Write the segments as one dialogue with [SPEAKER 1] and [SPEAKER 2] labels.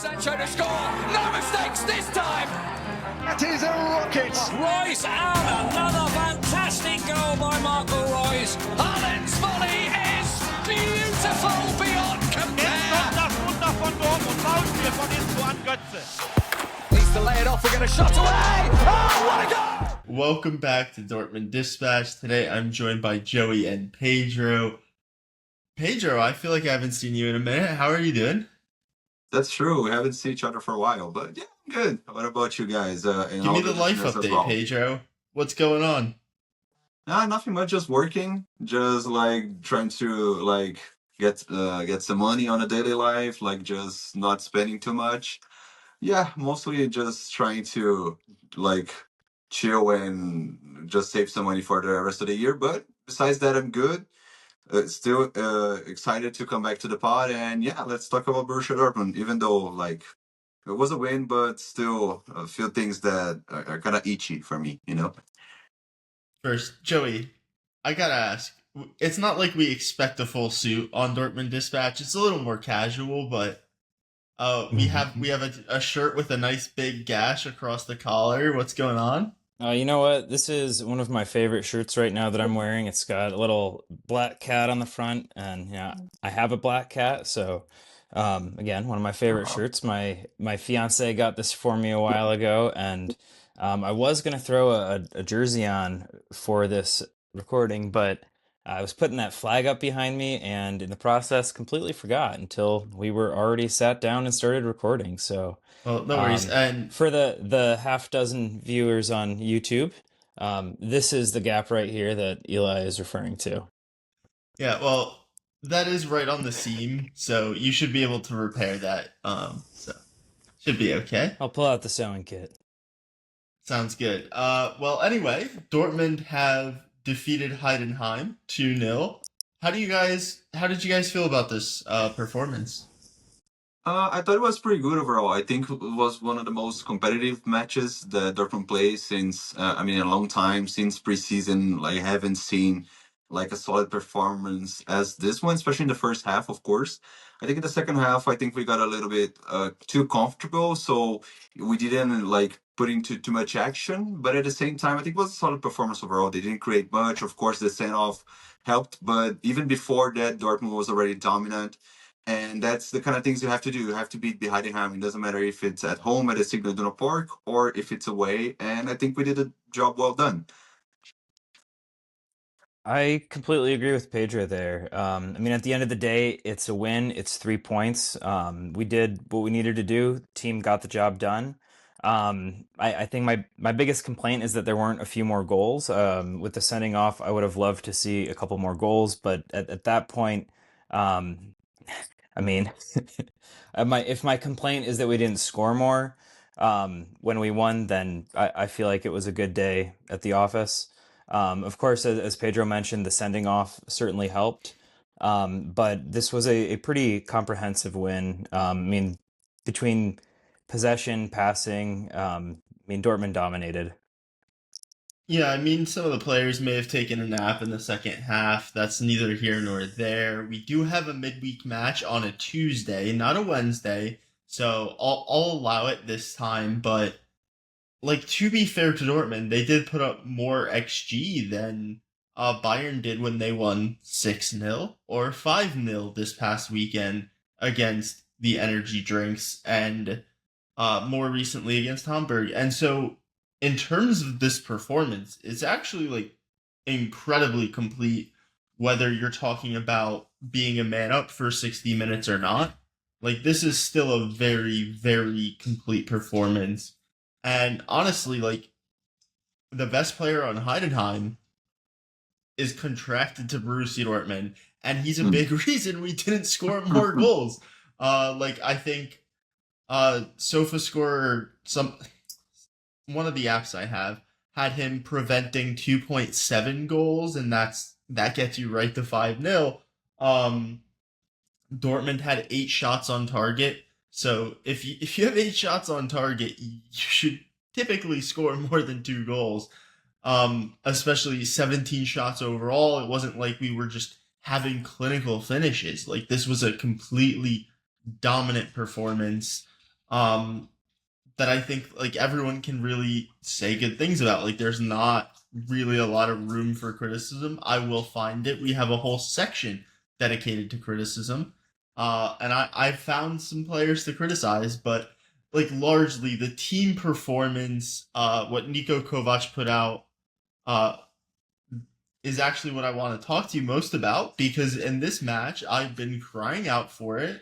[SPEAKER 1] Sancho to score. No mistakes this time.
[SPEAKER 2] That is a rocket.
[SPEAKER 1] Royce out. Another fantastic goal by Marco Royce. Haaland's volley is beautiful beyond compare.
[SPEAKER 3] Jetzt kommt das Wunder von Dortmund. Foulspiel von Inzo an Götze.
[SPEAKER 1] Needs to lay it off. We're going to shot away. Oh, what a goal!
[SPEAKER 4] Welcome back to Dortmund Dispatch. Today I'm joined by Joey and Pedro. Pedro, I feel like I haven't seen you in a minute. How are you doing?
[SPEAKER 5] That's true. We haven't seen each other for a while, but yeah, I'm good. What about you guys?
[SPEAKER 4] Give me the life update, Pedro. What's going on?
[SPEAKER 5] Nah, nothing much. Just working. Just like trying to like get some money on a daily life. Like just not spending too much. Yeah, mostly just trying to like chill and just save some money for the rest of the year. But besides that, I'm good. Still excited to come back to the pod, and yeah, let's talk about Borussia Dortmund. Even though like it was a win, but still a few things that are kind of itchy for me, you know.
[SPEAKER 4] First, Joey, I gotta ask. It's not like we expect a full suit on Dortmund Dispatch. It's a little more casual, but we have a shirt with a nice big gash across the collar. What's going on?
[SPEAKER 6] You know what? This is one of my favorite shirts right now that I'm wearing. It's got a little black cat on the front, and I have a black cat, so again, one of my favorite shirts. My fiance got this for me a while ago, and I was gonna throw a jersey on for this recording, but I was putting that flag up behind me, and in the process, completely forgot until we were already sat down and started recording. So.
[SPEAKER 4] Well, no worries. And
[SPEAKER 6] for the half dozen viewers on YouTube, this is the gap right here that Eli is referring to.
[SPEAKER 4] Yeah, well, that is right on the seam, so you should be able to repair that. So should be okay.
[SPEAKER 6] I'll pull out the sewing kit.
[SPEAKER 4] Sounds good. Well, anyway, Dortmund have defeated Heidenheim 2-0. How did you guys feel about this performance?
[SPEAKER 5] I thought it was pretty good overall. I think it was one of the most competitive matches that Dortmund plays since, a long time, since preseason. Like, I haven't seen like a solid performance as this one, especially in the first half, of course. I think in the second half, I think we got a little bit too comfortable, so we didn't like put into too much action. But at the same time, I think it was a solid performance overall. They didn't create much. Of course, the send-off helped, but even before that, Dortmund was already dominant. And that's the kind of things you have to do. You have to beat Heidenheim. It doesn't matter if it's at home at the Signal Iduna Park or if it's away. And I think we did a job well done.
[SPEAKER 6] I completely agree with Pedro there. At the end of the day, it's a win. It's 3 points. We did what we needed to do. Team got the job done. I think my biggest complaint is that there weren't a few more goals. With the sending off, I would have loved to see a couple more goals. But at that point... if my complaint is that we didn't score more when we won, then I feel like it was a good day at the office. Of course, as Pedro mentioned, the sending off certainly helped. But this was a pretty comprehensive win. Between possession, passing, Dortmund dominated.
[SPEAKER 4] Yeah, some of the players may have taken a nap in the second half. That's neither here nor there. We do have a midweek match on a Tuesday, not a Wednesday, so I'll allow it this time. But, to be fair to Dortmund, they did put up more XG than Bayern did when they won 6-0 or 5-0 this past weekend against the energy drinks and more recently against Hamburg. And so... in terms of this performance, it's actually incredibly complete, whether you're talking about being a man up for 60 minutes or not. This is still a very, very complete performance. And honestly, the best player on Heidenheim is contracted to Borussia Dortmund, and he's a big reason we didn't score more goals. I think SofaScore one of the apps I have had him preventing 2.7 goals, and that gets you right to 5-0. Dortmund had 8 shots on target, so if you have 8 shots on target, you should typically score more than 2 goals. Especially 17 shots overall. It wasn't like we were just having clinical finishes. This was a completely dominant performance. Um, that I think like everyone can really say good things about. Like there's not really a lot of room for criticism. I will find it. We have a whole section dedicated to criticism. And I found some players to criticize, but like largely the team performance, what Niko Kovac put out, uh, is actually what I want to talk to you most about because in this match I've been crying out for it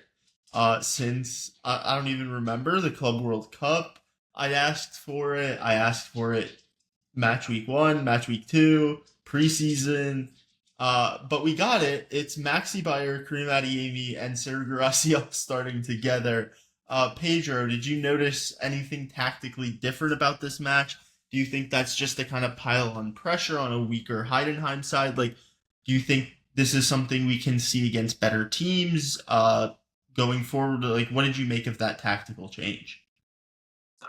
[SPEAKER 4] since I don't even remember the Club World Cup. I asked for it. I asked for it match week 1, match week 2, preseason. But we got it. It's Maxi Bayer, Karim Adeyemi, and Sergio Gracia starting together. Pedro, did you notice anything tactically different about this match? Do you think that's just to kind of pile on pressure on a weaker Heidenheim side? Like, do you think this is something we can see against better teams going forward? Like, what did you make of that tactical change?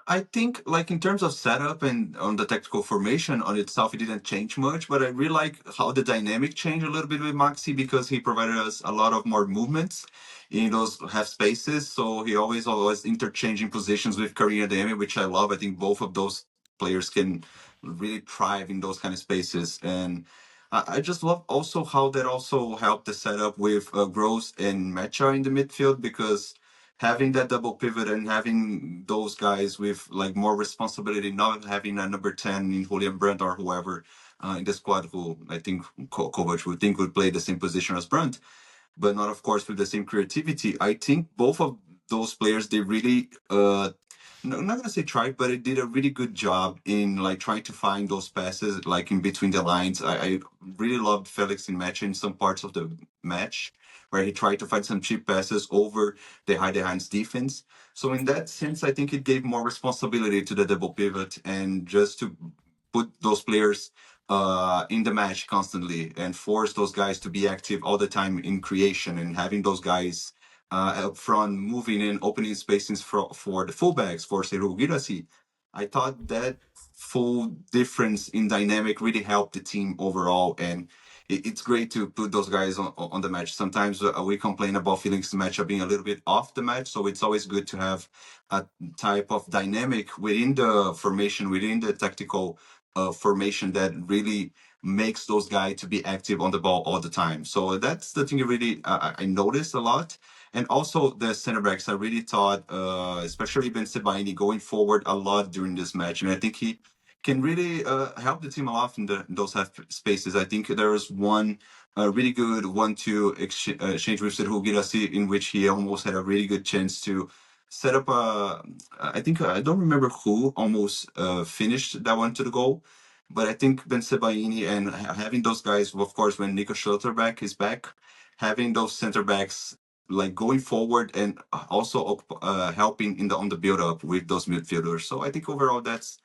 [SPEAKER 5] I think, like in terms of setup and on the tactical formation on itself, it didn't change much. But I really like how the dynamic changed a little bit with Maxi because he provided us a lot of more movements in those half spaces. So he always interchanging positions with Karim Adeyemi, which I love. I think both of those players can really thrive in those kind of spaces. And I just love also how that also helped the setup with Gross and Mecha in the midfield because having that double pivot and having those guys with like more responsibility, not having a number 10 in Julian Brandt or whoever in the squad who I think Kovac would think would play the same position as Brandt, but not of course with the same creativity. I think both of those players, they really no, I'm not gonna say tried, but it did a really good job in like trying to find those passes like in between the lines. I really loved Felix in match in some parts of the match where he tried to find some cheap passes over the Heidenheim's defense. So in that sense, I think it gave more responsibility to the double pivot and just to put those players in the match constantly and force those guys to be active all the time in creation and having those guys up front moving and opening spaces for the fullbacks for Seru Girassi. I thought that full difference in dynamic really helped the team overall, and it's great to put those guys on the match. Sometimes we complain about Felix matchup being a little bit off the match, so it's always good to have a type of dynamic within the formation, within the tactical formation that really makes those guys to be active on the ball all the time. So that's the thing really I noticed a lot. And also the center backs, I really thought, especially Ben Sebaini, going forward a lot during this match, and I think he can really help the team a lot in those half spaces. I think there was one really good 1-2 exchange with Serhu Girassi in which he almost had a really good chance to set up a. I think I don't remember who almost finished that one to the goal, but I think Ben Sebaini and having those guys, of course, when Nico Schlotterbeck is back, having those center backs like going forward and also helping in the on the build up with those midfielders. So I think overall that's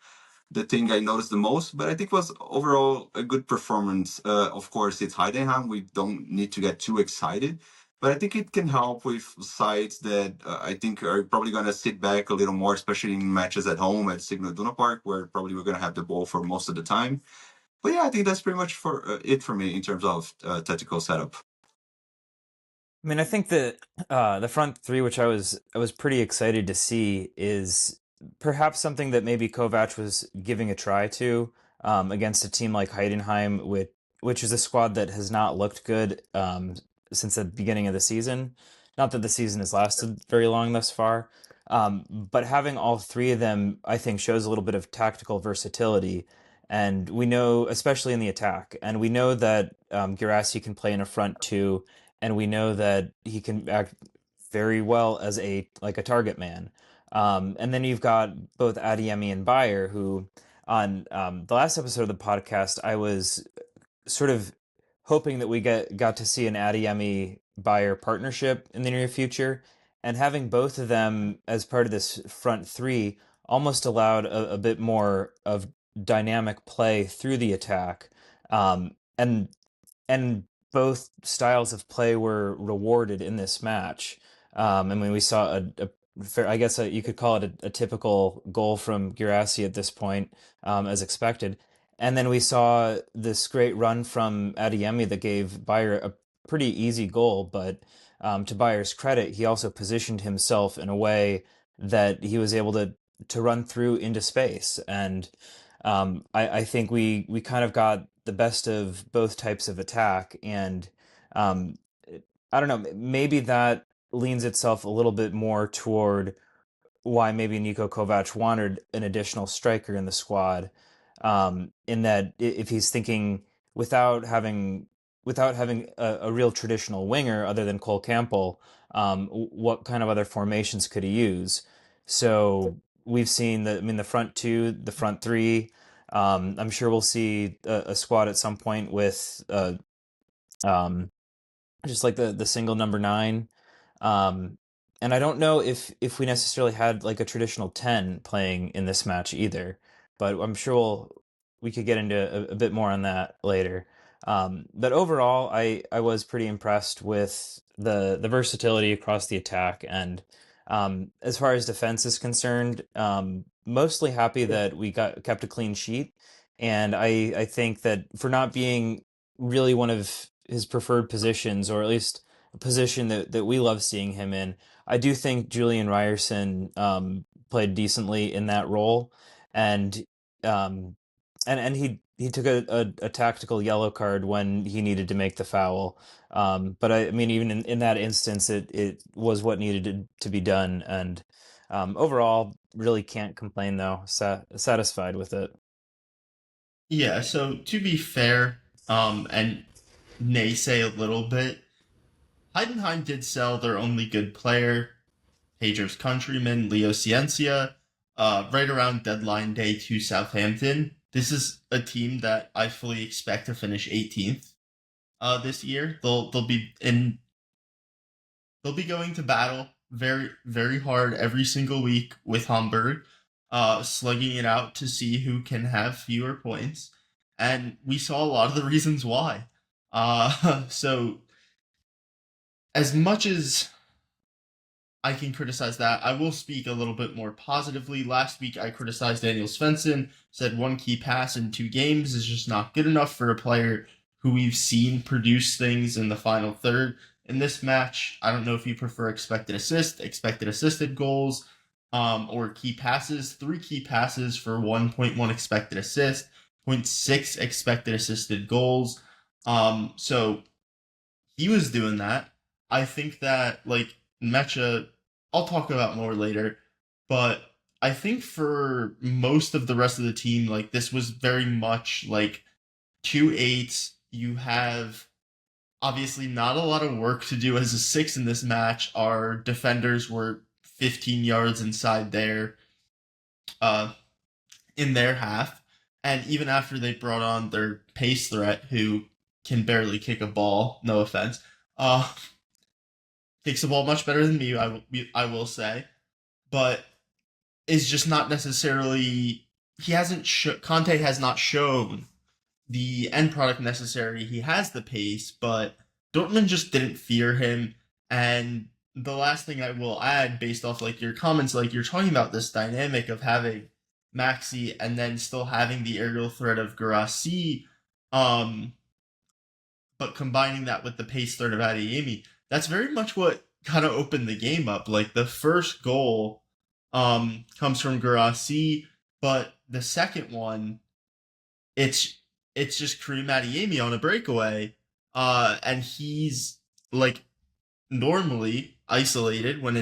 [SPEAKER 5] the thing I noticed the most. But I think was overall a good performance. Of course, it's Heidenheim. We don't need to get too excited. But I think it can help with sides that I think are probably going to sit back a little more, especially in matches at home at Signal Iduna Park, where probably we're going to have the ball for most of the time. But yeah, I think that's pretty much for it for me in terms of tactical setup.
[SPEAKER 6] I mean, I think that the front three, which I was pretty excited to see, is perhaps something that maybe Kovac was giving a try to against a team like Heidenheim, which is a squad that has not looked good since the beginning of the season. Not that the season has lasted very long thus far, but having all three of them, I think, shows a little bit of tactical versatility. And we know, especially in the attack, and we know that Guirassy can play in a front two, and we know that he can act very well as a target man. And then you've got both Adiemi and Bayer, who on the last episode of the podcast, I was sort of hoping that we got to see an Adiemi Bayer partnership in the near future, and having both of them as part of this front three almost allowed a bit more of dynamic play through the attack. And both styles of play were rewarded in this match. I mean, we saw a fair, I guess you could call it a typical goal from Guirassy at this point, as expected. And then we saw this great run from Adeyemi that gave Bayer a pretty easy goal, but to Bayer's credit, he also positioned himself in a way that he was able to run through into space. And I think we kind of got the best of both types of attack. And um, I don't know, maybe that leans itself a little bit more toward why maybe Niko Kovac wanted an additional striker in the squad. In that if he's thinking without having a real traditional winger other than Cole Campbell, what kind of other formations could he use? So we've seen the front two, the front three. I'm sure we'll see a squad at some point with um, just like the single number nine. Um, and I don't know if we necessarily had like a traditional 10 playing in this match either, but I'm sure we could get into a bit more on that later. But overall, I was pretty impressed with the versatility across the attack. And as far as defense is concerned, mostly happy that we kept a clean sheet. And I think that for not being really one of his preferred positions, or at least a position that we love seeing him in, I do think Julian Ryerson played decently in that role. And um, and he took a tactical yellow card when he needed to make the foul. But I mean, even in that instance, it was what needed to be done. And overall, really can't complain though. Satisfied with it.
[SPEAKER 4] Yeah, so to be fair, and naysay a little bit, Heidenheim did sell their only good player, Pedro's countryman, Leo Ciencia, right around deadline day to Southampton. This is a team that I fully expect to finish 18th this year. They'll be going to battle very, very hard every single week with Hamburg, slugging it out to see who can have fewer points. And we saw a lot of the reasons why. So as much as I can criticize that, I will speak a little bit more positively. Last week, I criticized Daniel Svensson, said one key pass in 2 games is just not good enough for a player who we've seen produce things in the final third. In this match, I don't know if you prefer expected assisted goals, or key passes. 3 key passes for 1.1 expected assist, 0.6 expected assisted goals. So he was doing that. I think that, like, Mecha, I'll talk about more later, but I think for most of the rest of the team, like, this was very much like 2-8. You have obviously not a lot of work to do as a 6 in this match. Our defenders were 15 yards inside uh, in their half. And even after they brought on their pace threat, who can barely kick a ball, no offense, kicks the ball much better than me, I will say, but is just not necessarily. Conte has not shown the end product necessary. He has the pace, but Dortmund just didn't fear him. And the last thing I will add, based off like your comments, like you're talking about this dynamic of having Maxi and then still having the aerial threat of Guirassy, um, but combining that with the pace threat of Adeyemi, that's very much what kind of opened the game up. Like the first goal comes from Guirassy, but the second one, it's just Karim Adeyemi on a breakaway, and he's like normally isolated when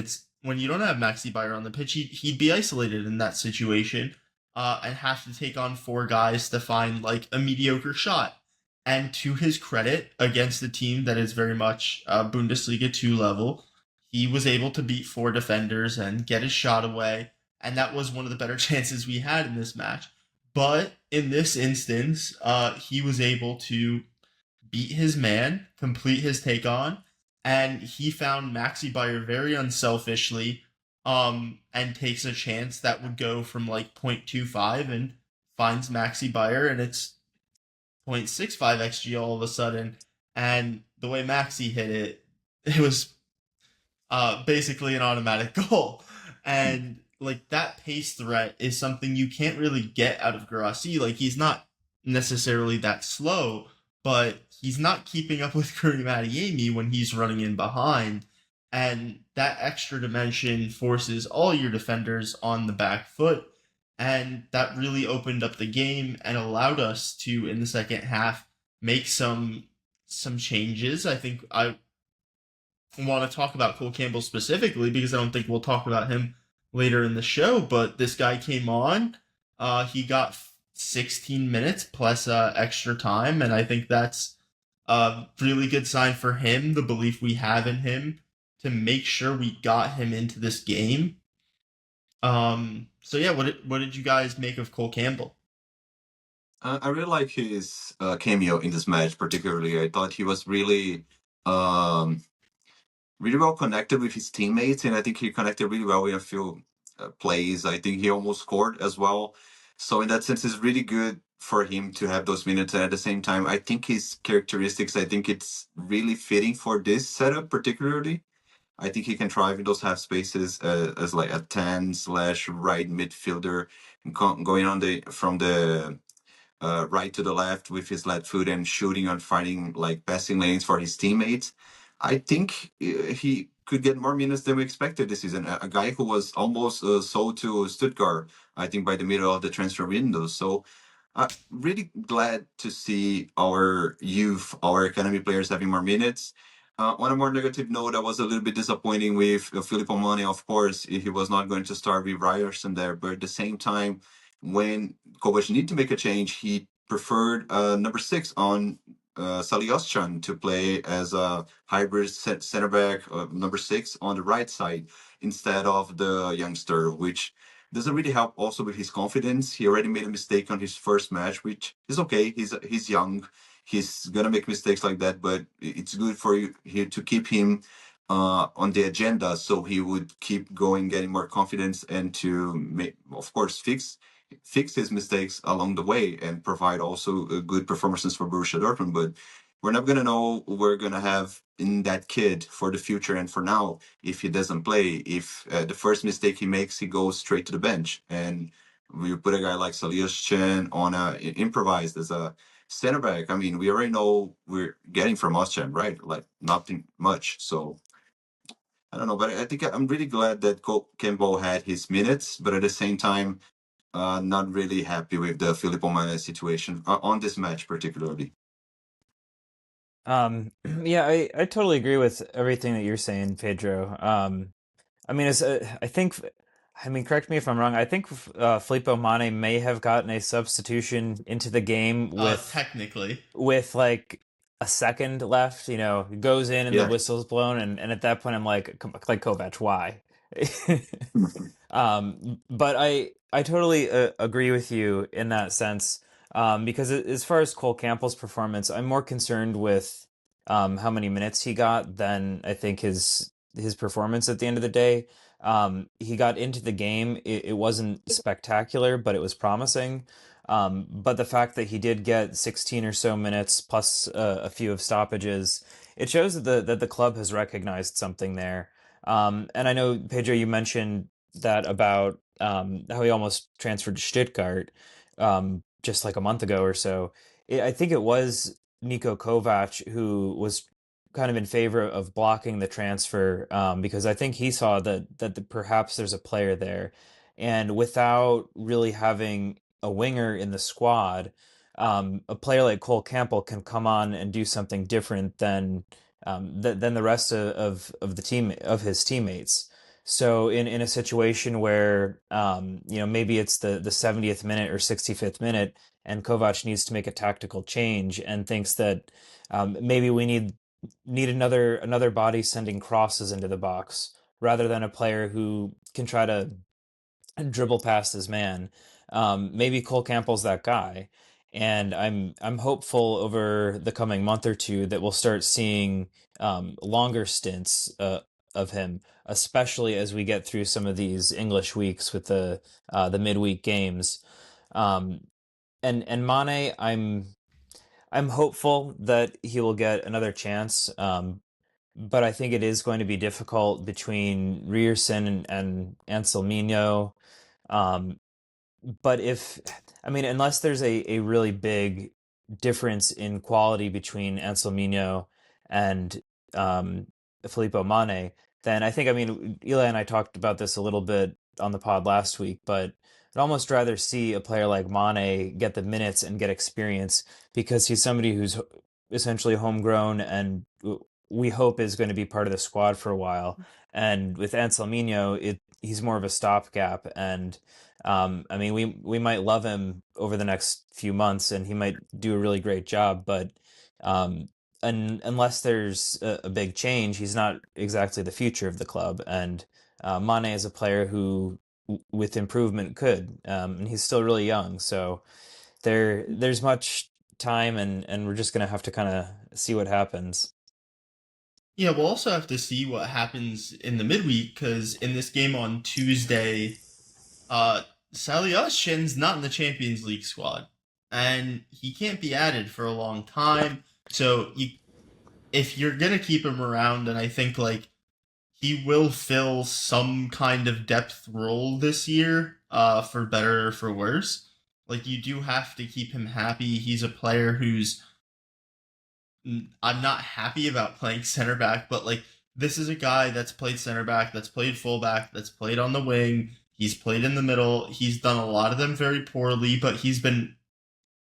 [SPEAKER 4] you don't have Maxi Bayer on the pitch. He'd be isolated in that situation, and have to take on 4 guys to find like a mediocre shot. And to his credit, against a team that is very much Bundesliga 2 level, he was able to beat 4 defenders and get his shot away. And that was one of the better chances we had in this match. But in this instance, he was able to beat his man, complete his take on, and he found Maxi Bayer very unselfishly, and takes a chance that would go from like 0.25 and finds Maxi Bayer, and it's 0.65 XG all of a sudden. And the way Maxi hit it, it was basically an automatic goal. And like that pace threat is something you can't really get out of Guirassy. Like he's not necessarily that slow, but he's not keeping up with Karim Adeyemi when he's running in behind. And that extra dimension forces all your defenders on the back foot. And that really opened up the game and allowed us to, in the second half, make some changes. I think I want to talk about Cole Campbell specifically because I don't think we'll talk about him later in the show. But this guy came on. He got 16 minutes plus extra time, and I think that's a really good sign for him. The belief we have in him to make sure we got him into this game. So yeah, what did you guys make of Cole Campbell?
[SPEAKER 5] I really like his cameo in this match, particularly. I thought he was um, really well connected with his teammates, and I think he connected really well in a few plays. I think he almost scored as well. So in that sense, it's really good for him to have those minutes. And at the same time, I think his characteristics, I think it's really fitting for this setup, particularly. I think he can thrive in those half spaces as like a 10/right midfielder, going on the from the right to the left with his left foot and shooting and finding like passing lanes for his teammates. I think he could get more minutes than we expected this season. A guy who was almost sold to Stuttgart, I think, by the middle of the transfer window. So I'm really glad to see our youth, our academy players having more minutes. On a more negative note, I was a little bit disappointing with Filippo Mane. Of course, he was not going to start with Ryerson there, but at the same time, when Kovac needed to make a change, he preferred number 6 on Salioscan to play as a hybrid center back, number 6 on the right side instead of the youngster, which doesn't really help also with his confidence. He already made a mistake on his first match, which is okay. He's young. He's gonna make mistakes like that, but it's good for you here to keep him on the agenda, so he would keep going, getting more confidence, and to make, of course, fix his mistakes along the way and provide also good performances for Borussia Dortmund. But we're not gonna know what we're gonna have in that kid for the future and for now if he doesn't play. If the first mistake he makes, he goes straight to the bench, and we put a guy like Salias on improvised as a center back. I mean, we already know we're getting from Oschan, right? Like nothing much. So I don't know, but I think I'm really glad that Campbell had his minutes, but at the same time, not really happy with the Filippo Mane situation on this match particularly.
[SPEAKER 6] Yeah, I totally agree with everything that you're saying, Pedro. I mean, I mean, correct me if I'm wrong. I think Filippo Mane may have gotten a substitution into the game
[SPEAKER 4] Technically.
[SPEAKER 6] with like a second left. Goes in and the
[SPEAKER 5] Yeah.
[SPEAKER 6] whistle's blown, and at that point, I'm like Kovac, why? But I totally agree with you in that sense. Because as far as Cole Campbell's performance, I'm more concerned with how many minutes he got than I think his performance at the end of the day. He got into the game. It wasn't spectacular, but it was promising. But the fact that he did get 16 or so minutes plus a few of stoppages, it shows that the club has recognized something there. And I know, Pedro, you mentioned that about how he almost transferred to Stuttgart just like a month ago or so. I think it was Niko Kovac who was kind of in favor of blocking the transfer because I think he saw that perhaps there's a player there, and without really having a winger in the squad, a player like Cole Campbell can come on and do something different than the rest of the team of his teammates. So in a situation where maybe it's the 70th minute or 65th minute, and Kovac needs to make a tactical change and thinks that maybe we need another body sending crosses into the box rather than a player who can try to dribble past his man. Maybe Cole Campbell's that guy, and I'm hopeful over the coming month or two that we'll start seeing longer stints of him, especially as we get through some of these English weeks with the midweek games. Um, and Mane, I'm hopeful that he will get another chance. But I think it is going to be difficult between Rierson and Anselmino. Um, but I mean, unless there's a really big difference in quality between Anselmino and Filippo Mane, then I think, I mean, Eli and I talked about this a little bit on the pod last week, but I'd almost rather see a player like Mane get the minutes and get experience because he's somebody who's essentially homegrown and we hope is going to be part of the squad for a while. And with Anselmino, he's more of a stopgap. And I mean, we might love him over the next few months, and he might do a really great job. But and unless there's a big change, he's not exactly the future of the club. And Mane is a player who, with improvement, could. And he's still really young, so there's much time, and we're just gonna have to kind of see what happens.
[SPEAKER 4] Yeah, we'll also have to see what happens in the midweek because in this game on Tuesday, Saliashin's not in the Champions League squad, and he can't be added for a long time. So if you're gonna keep him around, and I think like he will fill some kind of depth role this year, for better or for worse. Like you do have to keep him happy. He's a player who's I'm not happy about playing center back, but like this is a guy that's played center back, that's played fullback, that's played on the wing. He's played in the middle. He's done a lot of them very poorly, but he's been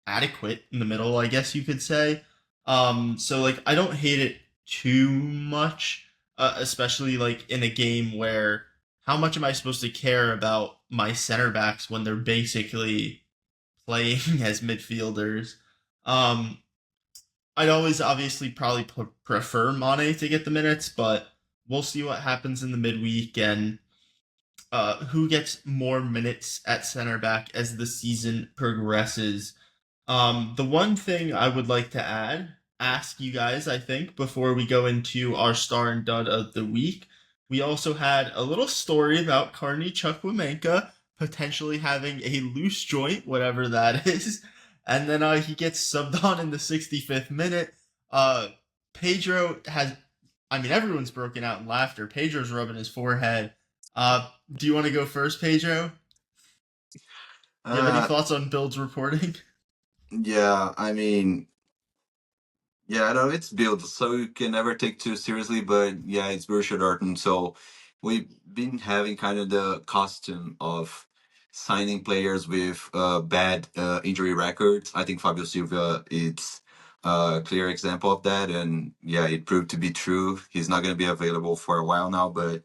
[SPEAKER 4] adequate in the middle, I guess you could say. So like I don't hate it too much, especially like in a game where how much am I supposed to care about my center backs when they're basically playing as midfielders? Um, I'd always obviously probably prefer Mane to get the minutes, but we'll see what happens in the midweek and who gets more minutes at center back as the season progresses. The one thing I would like to ask you guys, I think, before we go into our star and dud of the week, we also had a little story about Carney Chukwuemeka potentially having a loose joint, whatever that is, and then he gets subbed on in the 65th minute. Uh, Pedro has, I mean, everyone's broken out in laughter. Pedro's rubbing his forehead. Do you want to go first, Pedro? Do you have any
[SPEAKER 5] Uh,
[SPEAKER 4] thoughts on Bill's reporting?
[SPEAKER 5] yeah, I mean, yeah, I know it's built, so you can never take too seriously, but yeah, it's Borussia Dortmund. So we've been having kind of the costume of signing players with bad injury records. I think Fabio Silva is a clear example of that, and yeah, it proved to be true. He's not going to be available for a while now, but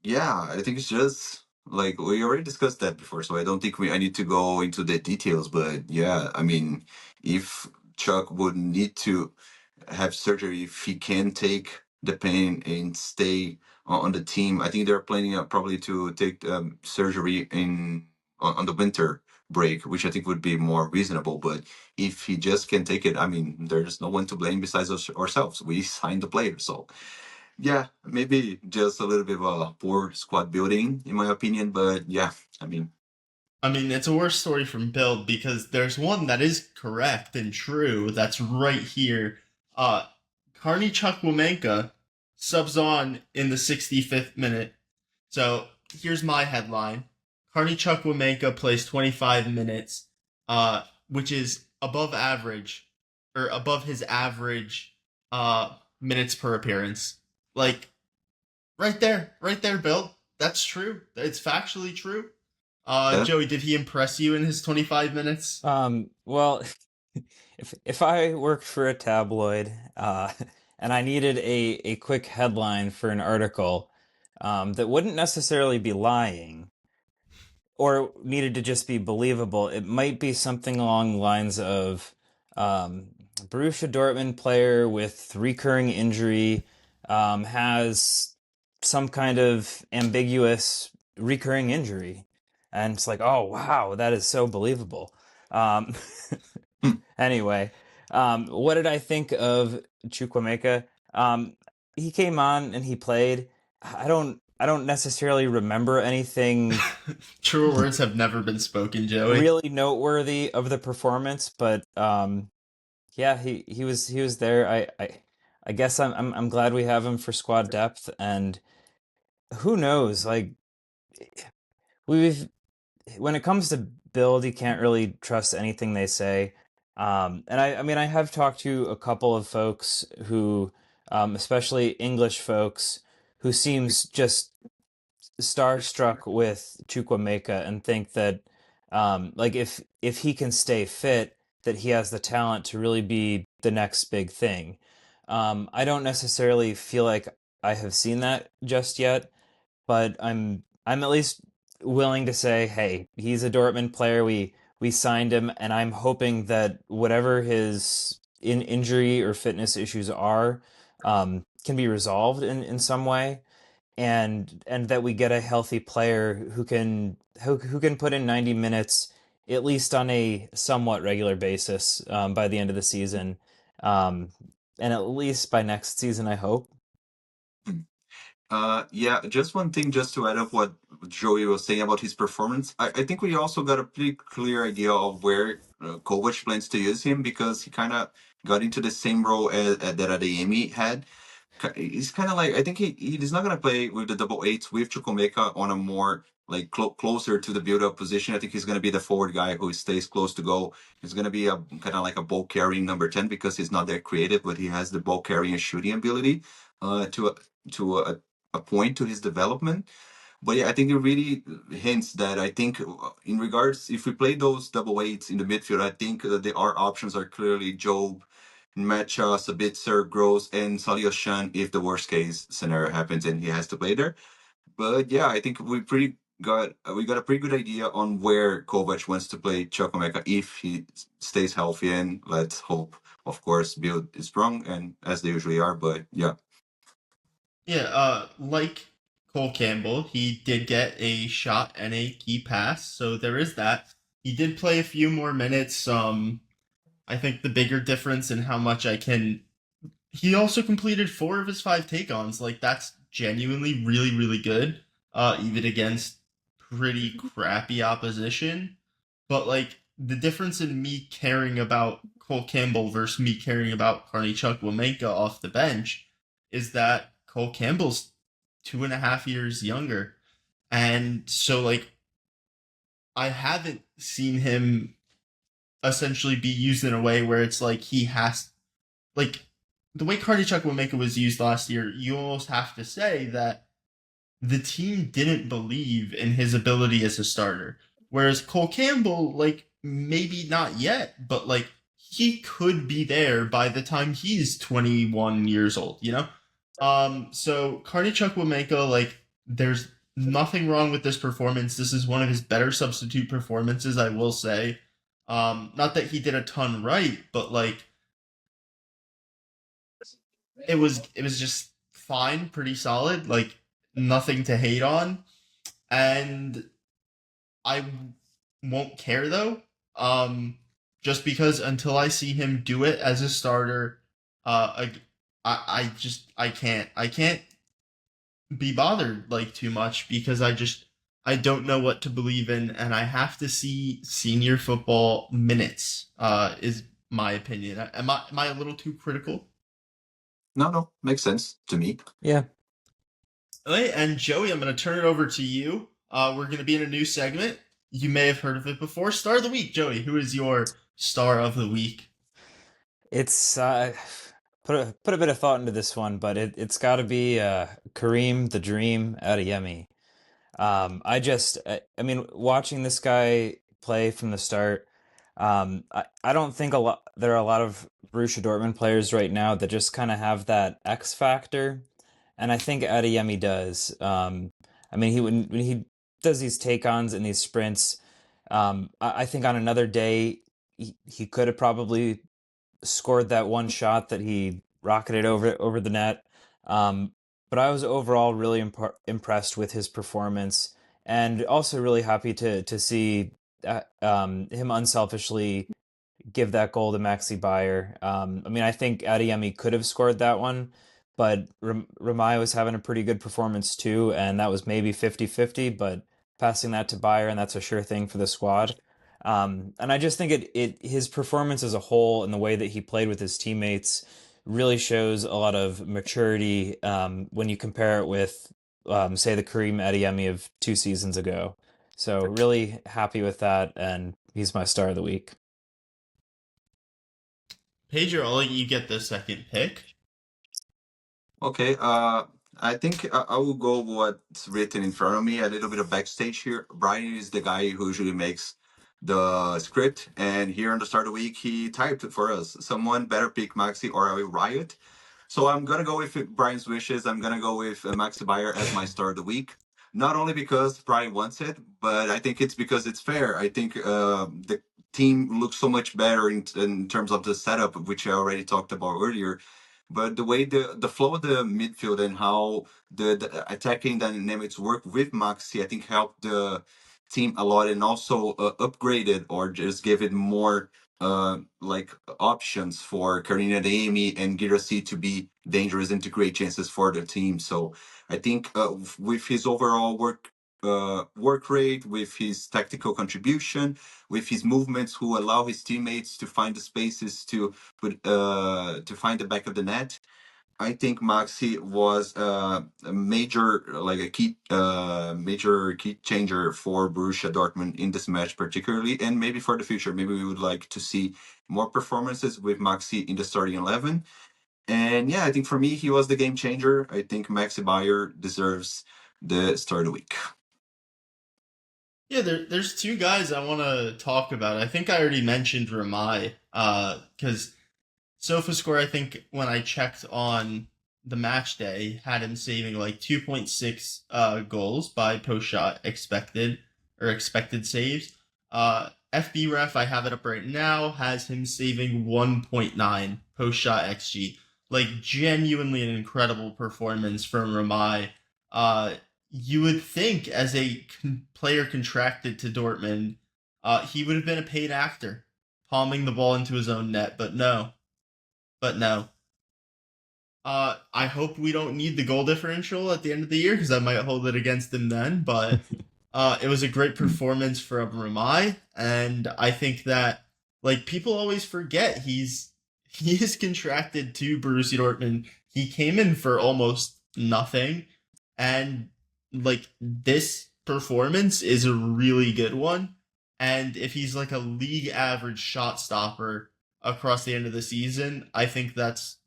[SPEAKER 5] yeah, I think it's just like we already discussed that before, so I don't think I need to go into the details. But yeah, I mean, if Chuck would need to have surgery, if he can take the pain and stay on the team, I think they're planning probably to take surgery on the winter break, which I think would be more reasonable. But if he just can take it, I mean, there's no one to blame besides ourselves. We signed the player, so yeah, maybe just a little bit of a poor squad building, in my opinion. But yeah, I mean,
[SPEAKER 4] I mean, it's a worse story from Bill because there's one that is correct and true that's right here. Uh, Carney Chukwuemeka subs on in the 65th minute. So here's my headline. Carney Chukwuemeka plays 25 minutes, which is above average, or above his average minutes per appearance. Like, right there, Bill. That's true. It's factually true.
[SPEAKER 5] that,
[SPEAKER 4] Joey, did he impress you in his 25 minutes?
[SPEAKER 6] Well, if I worked for a tabloid, and I needed a quick headline for an article, that wouldn't necessarily be lying or needed to just be believable, it might be something along the lines of Borussia Dortmund player with recurring injury has some kind of ambiguous recurring injury. And it's like, oh, wow, that is so believable. Um,
[SPEAKER 5] hmm,
[SPEAKER 6] anyway, what did I think of Chukwuemeka? He came on and he played. I don't necessarily remember anything
[SPEAKER 4] Truer words have never been spoken, Joey.
[SPEAKER 6] really noteworthy of the performance, but yeah, he was there. I guess I'm glad we have him for squad depth, and who knows? Like we've when it comes to build, you can't really trust anything they say. And I mean, I have talked to a couple of folks who, especially English folks, who seems just starstruck with Chukwuemeka and think that like if he can stay fit, that he has the talent to really be the next big thing. I don't necessarily feel like I have seen that just yet, but I'm at least willing to say, hey, he's a Dortmund player. We signed him, and I'm hoping that whatever his injury or fitness issues are, can be resolved in some way, and that we get a healthy player who can put in 90 minutes at least on a somewhat regular basis, by the end of the season, um, and at least by next season, I hope.
[SPEAKER 5] Yeah, just one thing, just to add up what Joey was saying about his performance. I think we also got a pretty clear idea of where Kovac plans to use him, because he kind of got into the same role that Adeyemi had. He's kind of like, I think he's not going to play with the double eights with Chukwuemeka on a more like closer to the build-up position. I think he's going to be the forward guy who stays close to goal. He's going to be a kind of like a ball carrying number 10, because he's not that creative, but he has the ball carrying and shooting ability to a point to his development. But yeah, I think it really hints that I think in regards, if we play those double eights in the midfield, I think that our options are clearly Job, Mecha, Sabitzer, Gross, and Salih Shan if the worst case scenario happens and he has to play there. But yeah, I think we got a pretty good idea on where Kovac wants to play Chukwuemeka if he stays healthy, and let's hope, of course, Build is strong and as they usually are. But yeah.
[SPEAKER 4] Yeah, like Cole Campbell, he did get a shot and a key pass, so there is that. He did play a few more minutes. I think the bigger difference in how much I can. He also completed 4 of his 5 take-ons. Like, that's genuinely really, really good, even against pretty crappy opposition. But like the difference in me caring about Cole Campbell versus me caring about Carney Chukwuemeka off the bench is that Cole Campbell's 2.5 years younger. And so like I haven't seen him essentially be used in a way where it's like he has like the way Carney Chukwuemeka was used last year, you almost have to say that the team didn't believe in his ability as a starter. Whereas Cole Campbell, like, maybe not yet, but like he could be there by the time he's 21 years old, you know? So Carney Chukwuemeka, like, there's nothing wrong with this performance. This is one of his better substitute performances, I will say. Not that he did a ton right, but like it was just fine, pretty solid, like nothing to hate on. And I won't care though. Just because until I see him do it as a starter, I can't be bothered like too much because I don't know what to believe in, and I have to see senior football minutes. Is my opinion. Am I a little too critical?
[SPEAKER 5] No, makes sense to me.
[SPEAKER 6] Yeah.
[SPEAKER 4] Okay, and Joey, I'm going to turn it over to you. We're going to be in a new segment. You may have heard of it before. Star of the week, Joey. Who is your star of the week?
[SPEAKER 6] It's put a bit of thought into this one, but it's got to be Kareem the Dream Adeyemi. I mean, watching this guy play from the start, I don't think there are a lot of Borussia Dortmund players right now that just kind of have that X factor, and I think Adeyemi does. I mean, when he does these take-ons and these sprints, I think on another day he could have probably scored that one shot that he rocketed over the net. But I was overall really impressed with his performance, and also really happy to see him unselfishly give that goal to Maxi Bayer. I mean, I think Adeyemi could have scored that one, but Ramai was having a pretty good performance too, and that was maybe 50-50, but passing that to Bayer, and that's a sure thing for the squad. And I just think his performance as a whole and the way that he played with his teammates really shows a lot of maturity, when you compare it with, say, the Kareem Adeyemi of 2 seasons ago. So really happy with that, and he's my star of the week.
[SPEAKER 4] Pedro, I'll let you get the second pick.
[SPEAKER 5] Okay. I think I will go what's written in front of me. A little bit of backstage here. Brian is the guy who usually makes the script, and here on the start of the week, he typed it for us. Someone better pick Maxi or I will riot. So I'm gonna go with Brian's wishes. I'm gonna go with Maxi Bayer as my start of the week. Not only because Brian wants it, but I think it's because it's fair. I think the team looks so much better in terms of the setup, which I already talked about earlier. But the way the flow of the midfield and how the attacking dynamics work with Maxi, I think helped the team a lot, and also upgraded or just give it more like options for Karina Adeyemi and Girassi to be dangerous and to create chances for the team. So I think with his overall work rate, with his tactical contribution, with his movements who allow his teammates to find the spaces to find the back of the net. I think Maxi was a major, like a major key changer for Borussia Dortmund in this match, particularly, and maybe for the future. Maybe we would like to see more performances with Maxi in the starting 11. And yeah, I think for me, he was the game changer. I think Maxi Bayer deserves the start of the week.
[SPEAKER 4] Yeah, there's two guys I want to talk about. I think I already mentioned Ramai, because SofaScore, I think when I checked on the match day, had him saving like 2.6 goals by post shot expected or expected saves. FB Ref, I have it up right now, has him saving 1.9 post shot XG. Like genuinely an incredible performance from Ramai. You would think as a player contracted to Dortmund, he would have been a paid actor, palming the ball into his own net, but no. But no. I hope we don't need the goal differential at the end of the year because I might hold it against him then. But it was a great performance from Ramai, and I think that like people always forget he is contracted to Borussia Dortmund. He came in for almost nothing, and like this performance is a really good one. And if he's like a league average shot stopper across the end of the season, I think that's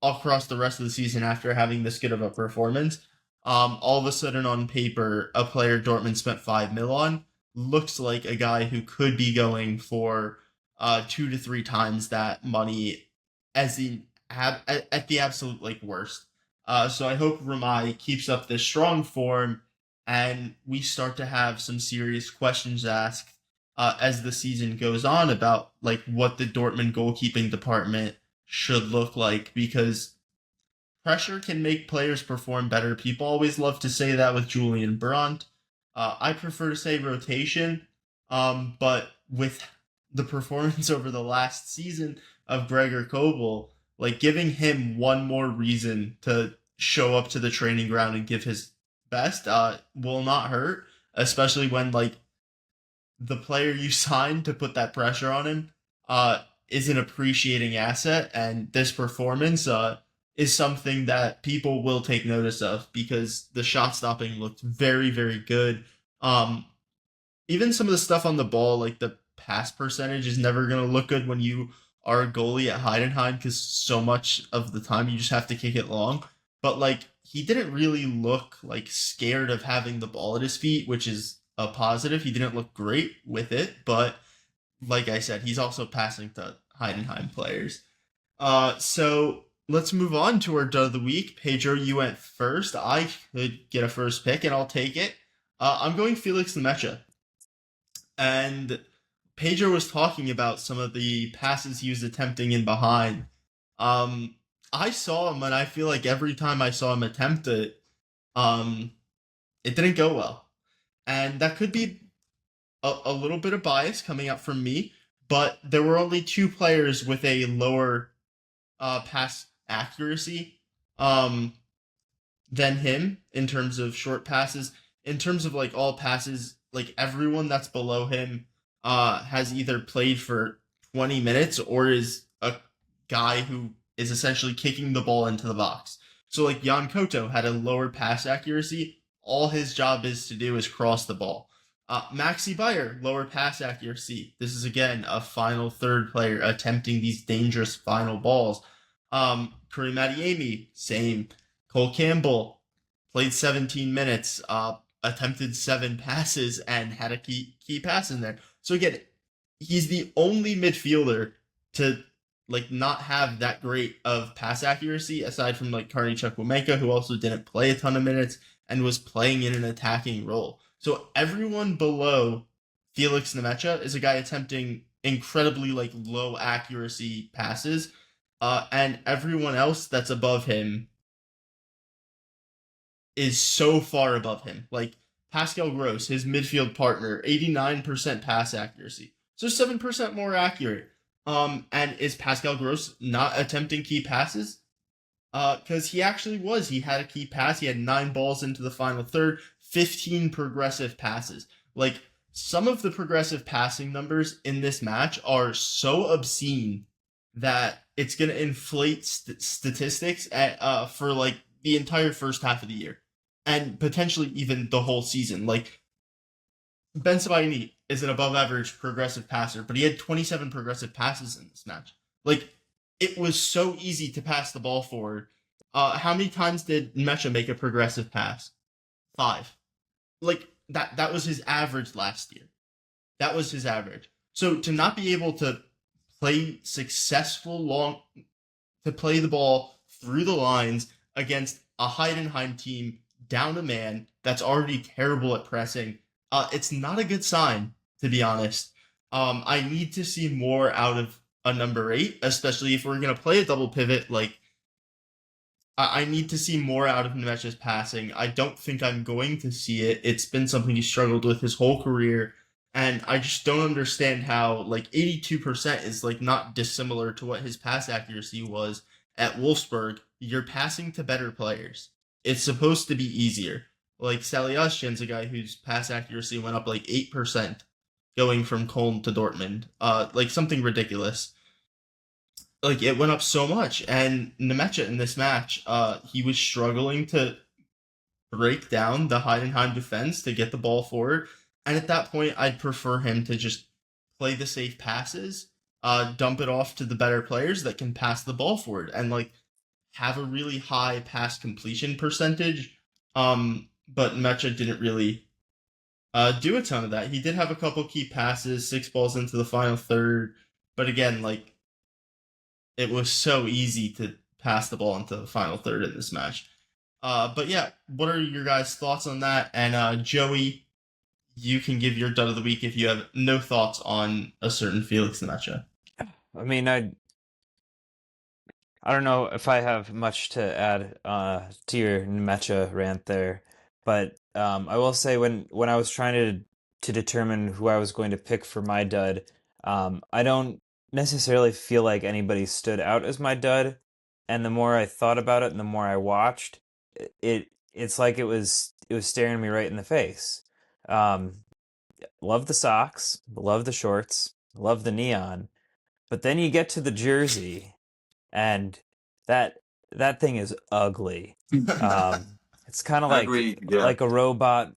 [SPEAKER 4] across the rest of the season after having this good of a performance. All of a sudden, on paper, a player Dortmund spent 5 mil on looks like a guy who could be going for 2 to 3 times that money as at the absolute like worst. So I hope Ramai keeps up this strong form, and we start to have some serious questions asked as the season goes on about like what the Dortmund goalkeeping department should look like, because pressure can make players perform better. People always love to say that with Julian Brandt. I prefer to say rotation, but with the performance over the last season of Gregor Kobel, like giving him one more reason to show up to the training ground and give his best will not hurt, especially when like the player you signed to put that pressure on him is an appreciating asset, and this performance is something that people will take notice of because the shot stopping looked very, very good. Um, Even some of the stuff on the ball, like the pass percentage, is never going to look good when you are a goalie at Heidenheim because so much of the time you just have to kick it long. But like he didn't really look like scared of having the ball at his feet, which is a positive. He didn't look great with it, but like I said, he's also passing to Heidenheim players. So let's move on to our dud of the week. Pedro, you went first. I could get a first pick, and I'll take it. I'm going Felix Lemaitre. And Pedro was talking about some of the passes he was attempting in behind. I saw him, and I feel like every time I saw him attempt it, it didn't go well. And that could be a little bit of bias coming up from me, but there were only two players with a lower pass accuracy than him in terms of short passes. In terms of like all passes, like everyone that's below him has either played for 20 minutes or is a guy who is essentially kicking the ball into the box. So like Jan Koto had a lower pass accuracy. All his job is to do is cross the ball. Maxi Bayer, lower pass accuracy. This is again a final third player attempting these dangerous final balls. Karim Adeyemi, same. Cole Campbell played 17 minutes, attempted 7 passes, and had a key pass in there. So again, he's the only midfielder to like not have that great of pass accuracy, aside from like Carney Chukwuemeka, who also didn't play a ton of minutes and was playing in an attacking role. So everyone below Felix Nemecha is a guy attempting incredibly like low accuracy passes, and everyone else that's above him is so far above him. Like Pascal Gross, his midfield partner, 89% pass accuracy, so 7% more accurate. And is Pascal Gross not attempting key passes? Because he actually was. He had a key pass. He had 9 balls into the final third, 15 progressive passes. Like, some of the progressive passing numbers in this match are so obscene that it's going to inflate statistics for, like, the entire first half of the year. And potentially even the whole season. Like, Ben Sebaini is an above average progressive passer, but he had 27 progressive passes in this match. Like, it was so easy to pass the ball forward. How many times did Mecha make a progressive pass? 5. Like, that was his average last year. That was his average. So to not be able to play to play the ball through the lines against a Heidenheim team down a man that's already terrible at pressing, it's not a good sign, to be honest. I need to see more out of a number 8, especially if we're going to play a double pivot. Like, I need to see more out of Nemecha's passing. I don't think I'm going to see it. It's been something he struggled with his whole career, and I just don't understand how, like, 82% is, like, not dissimilar to what his pass accuracy was at Wolfsburg. You're passing to better players. It's supposed to be easier. Like, Salihamidzhian's a guy whose pass accuracy went up, like, 8% going from Köln to Dortmund. Like, something ridiculous. Like, it went up so much, and Nemecha in this match, he was struggling to break down the Heidenheim defense to get the ball forward, and at that point, I'd prefer him to just play the safe passes, dump it off to the better players that can pass the ball forward, and, like, have a really high pass completion percentage, but Nemecha didn't really do a ton of that. He did have a couple key passes, 6 balls into the final third, but again, like, it was so easy to pass the ball into the final third in this match. But yeah, what are your guys' thoughts on that? And Joey, you can give your dud of the week if you have no thoughts on a certain Felix Nemecha.
[SPEAKER 6] I mean, I don't know if I have much to add to your Nemecha rant there, but I will say when I was trying to determine who I was going to pick for my dud, I don't necessarily feel like anybody stood out as my dud, and the more I thought about it and the more I watched, it's like it was staring me right in the face. Love the socks, love the shorts, love the neon, but then you get to the jersey, and that thing is ugly. It's kind of
[SPEAKER 5] I agree. Yeah.
[SPEAKER 6] like a robot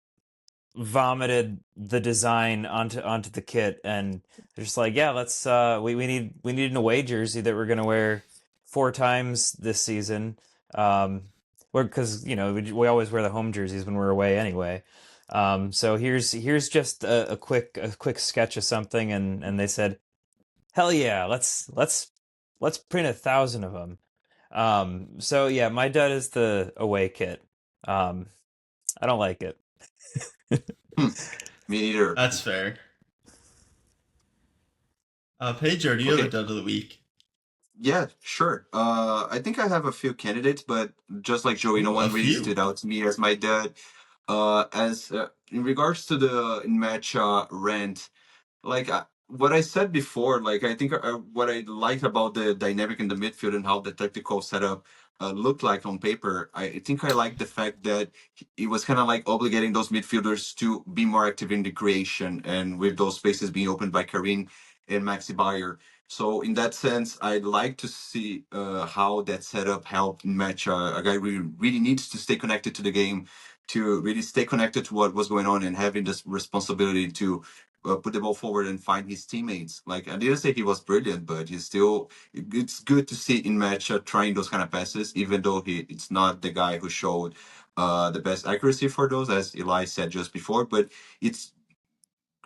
[SPEAKER 6] vomited the design onto the kit, and they're just like, yeah, let's we need an away jersey that we're gonna wear 4 times this season, because we always wear the home jerseys when we're away anyway. So here's just a quick sketch of something, and they said, hell yeah, let's print 1,000 of them. So yeah, my dud is the away kit. I don't like it.
[SPEAKER 5] Me neither.
[SPEAKER 4] That's fair. Pedro, do you have a dud of the week?
[SPEAKER 5] Yeah, sure. I think I have a few candidates, but just like Joey, no
[SPEAKER 4] Ooh,
[SPEAKER 5] one
[SPEAKER 4] a
[SPEAKER 5] really
[SPEAKER 4] few.
[SPEAKER 5] stood out to me as my dad. As in regards to the match rant, like what I said before, like I think what I liked about the dynamic in the midfield and how the tactical setup looked like on paper, I think I like the fact that it was kind of like obligating those midfielders to be more active in the creation, and with those spaces being opened by Karim and Maxi Bayer. So in that sense, I'd like to see how that setup helped match a guy who really needs to stay connected to the game, to really stay connected to what was going on, and having this responsibility to put the ball forward and find his teammates. Like I didn't say he was brilliant, but he's still. It's good to see in match trying those kind of passes, even though it's not the guy who showed the best accuracy for those, as Eli said just before. But it's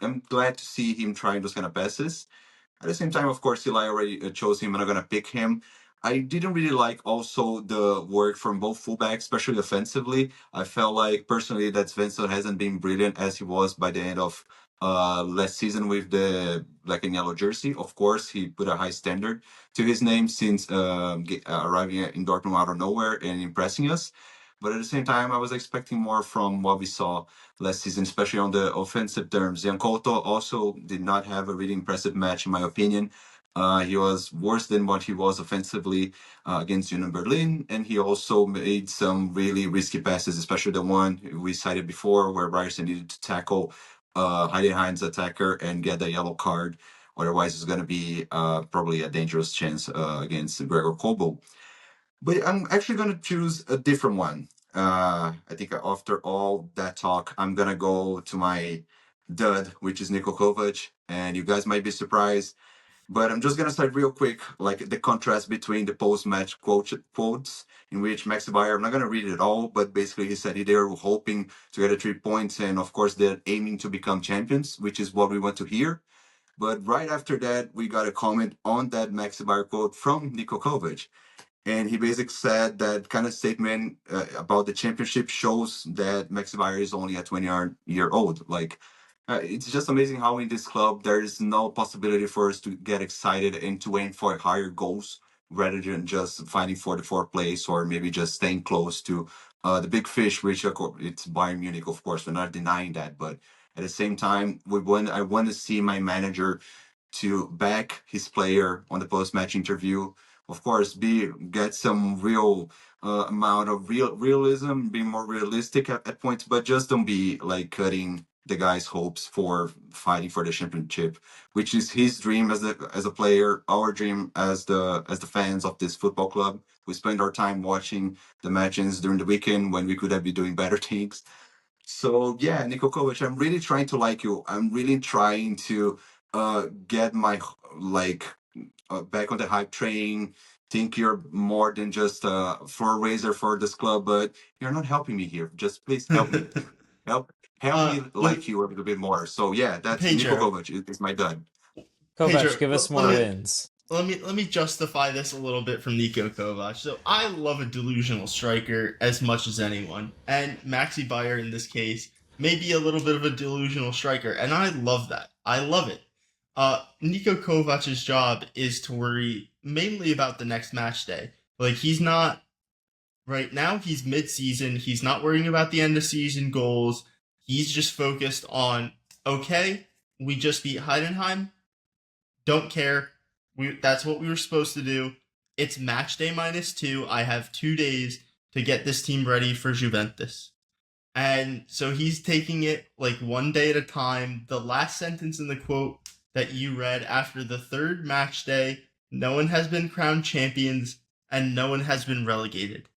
[SPEAKER 5] I'm glad to see him trying those kind of passes. At the same time, of course, Eli already chose him. I'm not gonna pick him. I didn't really like also the work from both fullbacks, especially offensively. I felt like personally that Svensson hasn't been brilliant as he was by the end of last season with the black and yellow jersey. Of course, he put a high standard to his name since arriving in Dortmund out of nowhere and impressing us. But at the same time, I was expecting more from what we saw last season, especially on the offensive terms. Jankoto also did not have a really impressive match, in my opinion. He was worse than what he was offensively against Union Berlin, and he also made some really risky passes, especially the one we cited before, where Ryerson needed to tackle Heidenheim's attacker and get a yellow card. Otherwise, it's going to be probably a dangerous chance against Gregor Kobel. But I'm actually going to choose a different one. I think after all that talk, I'm going to go to my dud, which is Niko Kovac. And you guys might be surprised, but I'm just going to start real quick, like the contrast between the post-match quotes in which Maxi Bayer, I'm not going to read it all, but basically he said they were hoping to get 3 points. And of course, they're aiming to become champions, which is what we want to hear. But right after that, we got a comment on that Maxi Bayer quote from Niko Kovac. And he basically said that kind of statement about the championship shows that Max Bayer is only a 20-year-old. Like, it's just amazing how in this club there is no possibility for us to get excited and to aim for higher goals rather than just fighting for the fourth place or maybe just staying close to the big fish, which it's Bayern Munich, of course. We're not denying that, but at the same time, I want to see my manager to back his player on the post-match interview. Of course, get some real amount of realism, being more realistic at points, but just don't be like cutting the guy's hopes for fighting for the championship, which is his dream as a player, our dream as the fans of this football club. We spend our time watching the matches during the weekend when we could have been doing better things. So yeah, Niko Kovac, I'm really trying to like you. I'm really trying to get my back on the hype train. Think you're more than just a floor raiser for this club, but you're not helping me here. Just please help me. help me like you a little bit more. So yeah, that's
[SPEAKER 4] Pedro.
[SPEAKER 5] Niko Kovac is my dud.
[SPEAKER 6] Kovac,
[SPEAKER 4] Pedro,
[SPEAKER 6] give us more wins.
[SPEAKER 4] Let me justify this a little bit from Niko Kovac. So I love a delusional striker as much as anyone, and Maxi Bayer in this case may be a little bit of a delusional striker, and I love that. I love it. Niko Kovac's job is to worry mainly about the next match day. Like, he's not right now. He's mid-season. He's not worrying about the end of season goals. He's just focused on, okay, we just beat Heidenheim. Don't care. That's what we were supposed to do. It's match day -2. I have 2 days to get this team ready for Juventus. And so he's taking it like one day at a time. The last sentence in the quote that you read, after the third match day, no one has been crowned champions and no one has been relegated.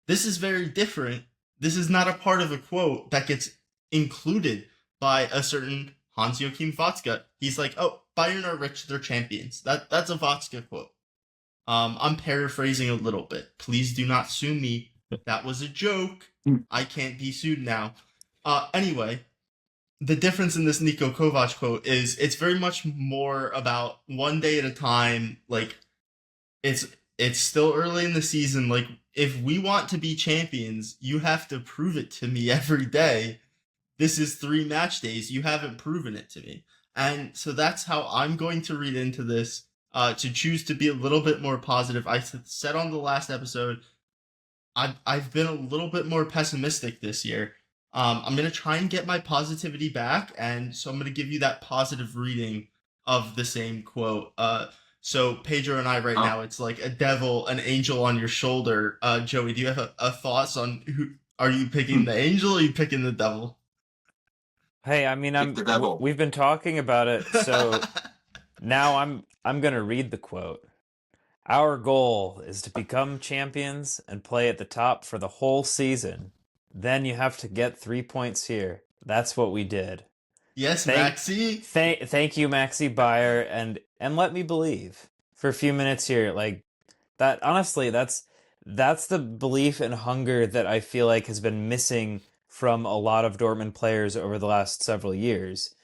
[SPEAKER 4] This is very different. This is not a part of a quote that gets included by a certain Hans-Joachim Watzke. He's like, oh, Bayern are rich, they're champions. That's a Watzke quote. I'm paraphrasing a little bit. Please do not sue me. That was a joke. I can't be sued now. Anyway, the difference in this Niko Kovac quote is it's very much more about one day at a time. Like, it's still early in the season. Like, if we want to be champions, you have to prove it to me every day. This is 3 match days. You haven't proven it to me. And so that's how I'm going to read into this, to choose to be a little bit more positive. I said on the last episode, I've been a little bit more pessimistic this year. I'm going to try and get my positivity back, and so I'm going to give you that positive reading of the same quote. So Pedro and I right now, it's like a devil, an angel on your shoulder. Joey, do you have a thoughts on who? Are you picking the angel or are you picking the devil?
[SPEAKER 6] Hey, I mean,
[SPEAKER 5] The devil.
[SPEAKER 6] we've been talking about it, so now I'm going to read the quote. Our goal is to become champions and play at the top for the whole season. Then you have to get 3 points here. That's what we did.
[SPEAKER 4] Yes,
[SPEAKER 6] Thank,
[SPEAKER 4] Maxi.
[SPEAKER 6] thank you, Maxi Bayer, and let me believe for a few minutes here. Like that, honestly, that's the belief and hunger that I feel like has been missing from a lot of Dortmund players over the last several years.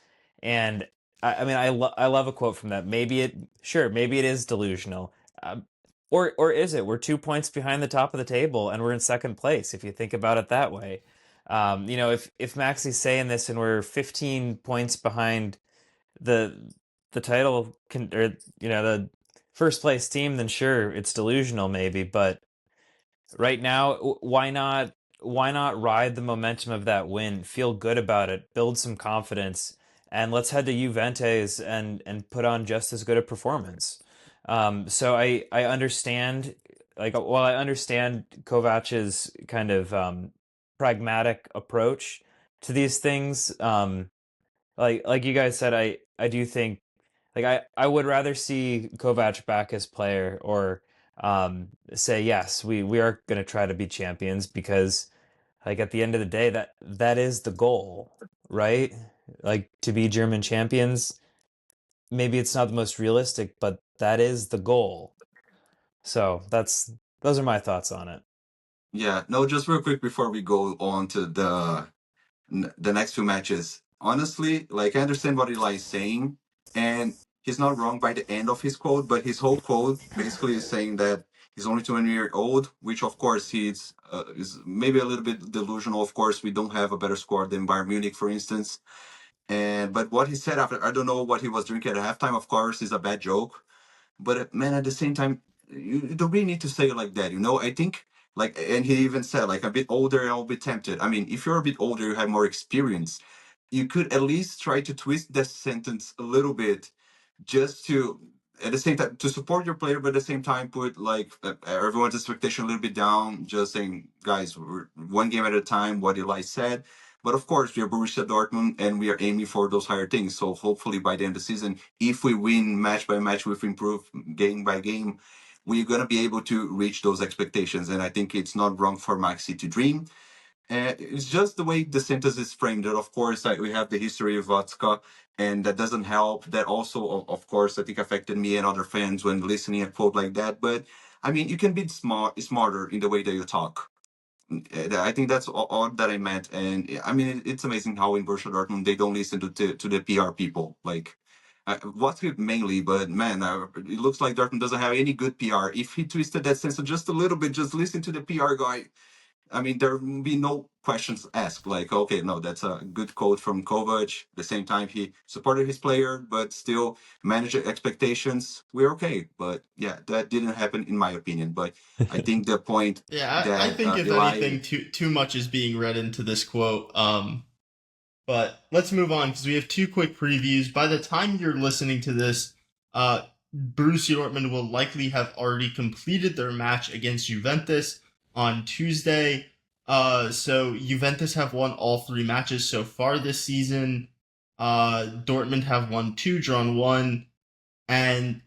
[SPEAKER 6] And I mean, I love a quote from that. Maybe it is delusional, or is it? We're 2 points behind the top of the table, and we're in second place. If you think about it that way, if Maxi's saying this and we're 15 points behind the title or the first place team, then sure, it's delusional maybe. But right now, why not ride the momentum of that win, feel good about it, build some confidence, and let's head to Juventus and put on just as good a performance. So I understand, like, while I understand Kovac's kind of pragmatic approach to these things, like you guys said, I do think, like, I would rather see Kovac back as player, or say yes, we are going to try to be champions, because like at the end of the day, that is the goal, right? Like, to be German champions. Maybe it's not the most realistic, but that is the goal. So those are my thoughts on it.
[SPEAKER 5] Yeah, no, just real quick before we go on to the next few matches. Honestly, like I understand what Eli is saying, and he's not wrong by the end of his quote, but his whole quote basically is saying that he's only 20 years old, which of course is maybe a little bit delusional. Of course, we don't have a better score than Bayern Munich, for instance. And but what he said after, I don't know what he was drinking at halftime. Of course, is a bad joke. But man, at the same time, you don't really need to say it like that. I think like, and he even said like a bit older, I'll be tempted. I mean, if you're a bit older, you have more experience. You could at least try to twist that sentence a little bit, just to at the same time to support your player, but at the same time put like everyone's expectation a little bit down. Just saying, guys, we're one game at a time. What Eli said. But of course, we are Borussia Dortmund, and we are aiming for those higher things. So hopefully, by the end of the season, if we win match by match, we improve game by game, we're gonna be able to reach those expectations. And I think it's not wrong for Maxi to dream. It's just the way the sentence is framed. That of course we have the history of vodka, and that doesn't help. That also, of course, I think affected me and other fans when listening a quote like that. But I mean, you can be smarter in the way that you talk. I think that's all that I meant. And I mean, it's amazing how in Borussia Dortmund they don't listen to the PR people. Like, what's it mainly, but man, it looks like Dortmund doesn't have any good PR. If he twisted that sentence just a little bit, just listen to the PR guy. I mean, there will be no questions asked. Like, okay, no, that's a good quote from Kovac. At the same time, he supported his player, but still managed expectations. We're okay. But yeah, that didn't happen in my opinion. But I think the point
[SPEAKER 4] Yeah, I
[SPEAKER 5] that
[SPEAKER 4] think if
[SPEAKER 5] Eli,
[SPEAKER 4] anything, too much is being read into this quote. But let's move on because we have two quick previews. By the time you're listening to this, Borussia Dortmund will likely have already completed their match against Juventus on Tuesday. So Juventus have won all three matches so far this season. Dortmund have won two, drawn one, and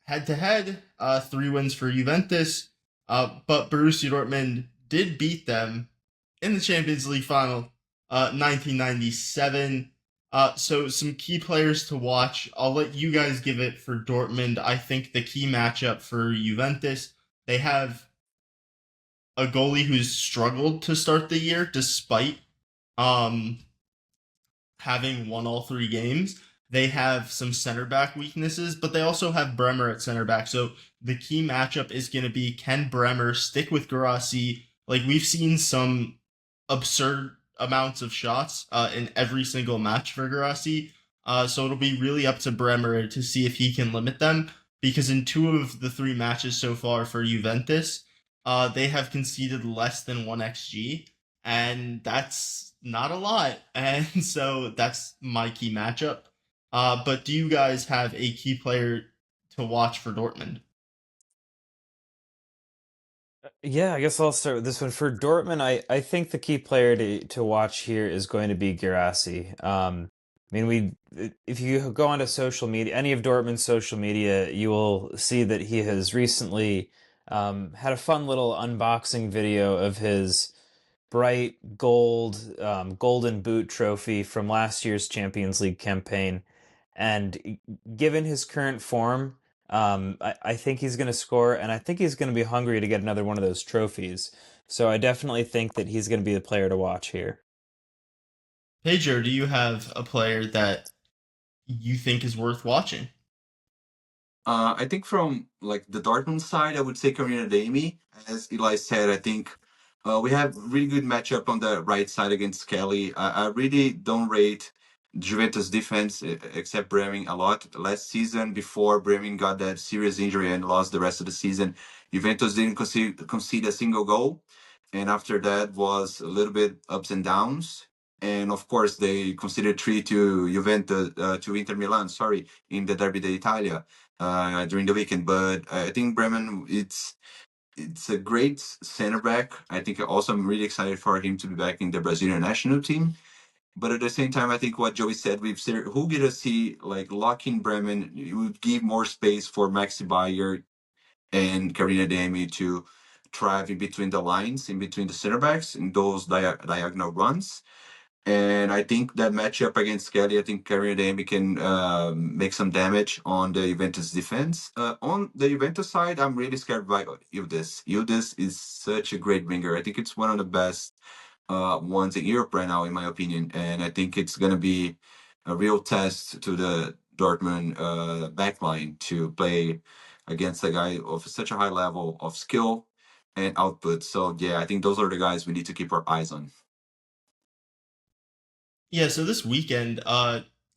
[SPEAKER 4] head to head, 3 wins for Juventus. But Borussia Dortmund did beat them in the Champions League final, 1997. So some key players to watch. I'll let you guys give it for Dortmund. I think the key matchup for Juventus, they have a goalie who's struggled to start the year despite um, having won all three games. They have some center back weaknesses, but they also have Bremer at center back. So the key matchup is going to be, can Bremer stick with Guirassy? Like, we've seen some absurd amounts of shots in every single match for Guirassy. So it'll be really up to Bremer to see if he can limit them, because in 2 of the 3 matches so far for Juventus, they have conceded less than 1 xG, and that's not a lot. And so that's my key matchup. But do you guys have a key player to watch for Dortmund?
[SPEAKER 6] Yeah, I guess I'll start with this one. For Dortmund, I think the key player to watch here is going to be Guirassy. I mean, if you go onto social media, any of Dortmund's social media, you will see that he has recently had a fun little unboxing video of his bright gold golden boot trophy from last year's Champions League campaign. And given his current form, I think he's going to score, and I think he's going to be hungry to get another one of those trophies. So I definitely think that he's going to be the player to watch here.
[SPEAKER 4] Pedro, do you have a player that you think is worth watching?
[SPEAKER 5] I think from like the Dortmund side, I would say Karina Adeyemi. As Eli said, I think we have really good matchup on the right side against Kelly. I really don't rate Juventus defense except Bremen a lot. Last season, before Bremen got that serious injury and lost the rest of the season, Juventus didn't concede a single goal, and after that was a little bit ups and downs. And of course, they conceded three to Juventus to Inter Milan. Sorry, in the Derby d'Italia during the weekend. But I think Bremen, it's a great center back. I think also I'm really excited for him to be back in the Brazilian national team. But at the same time, I think what Joey said, who get to see like locking Bremen, it would give more space for Maxi Bayer and Karina Demi to thrive in between the lines, in between the center backs, in those diagonal runs. And I think that matchup against Kelly, I think Karim Adeyemi can make some damage on the Juventus defense. On the Juventus side, I'm really scared by Yildiz. Yildiz is such a great winger. I think it's one of the best ones in Europe right now, in my opinion. And I think it's going to be a real test to the Dortmund backline to play against a guy of such a high level of skill and output. So, yeah, I think those are the guys we need to keep our eyes on.
[SPEAKER 4] Yeah, so this weekend,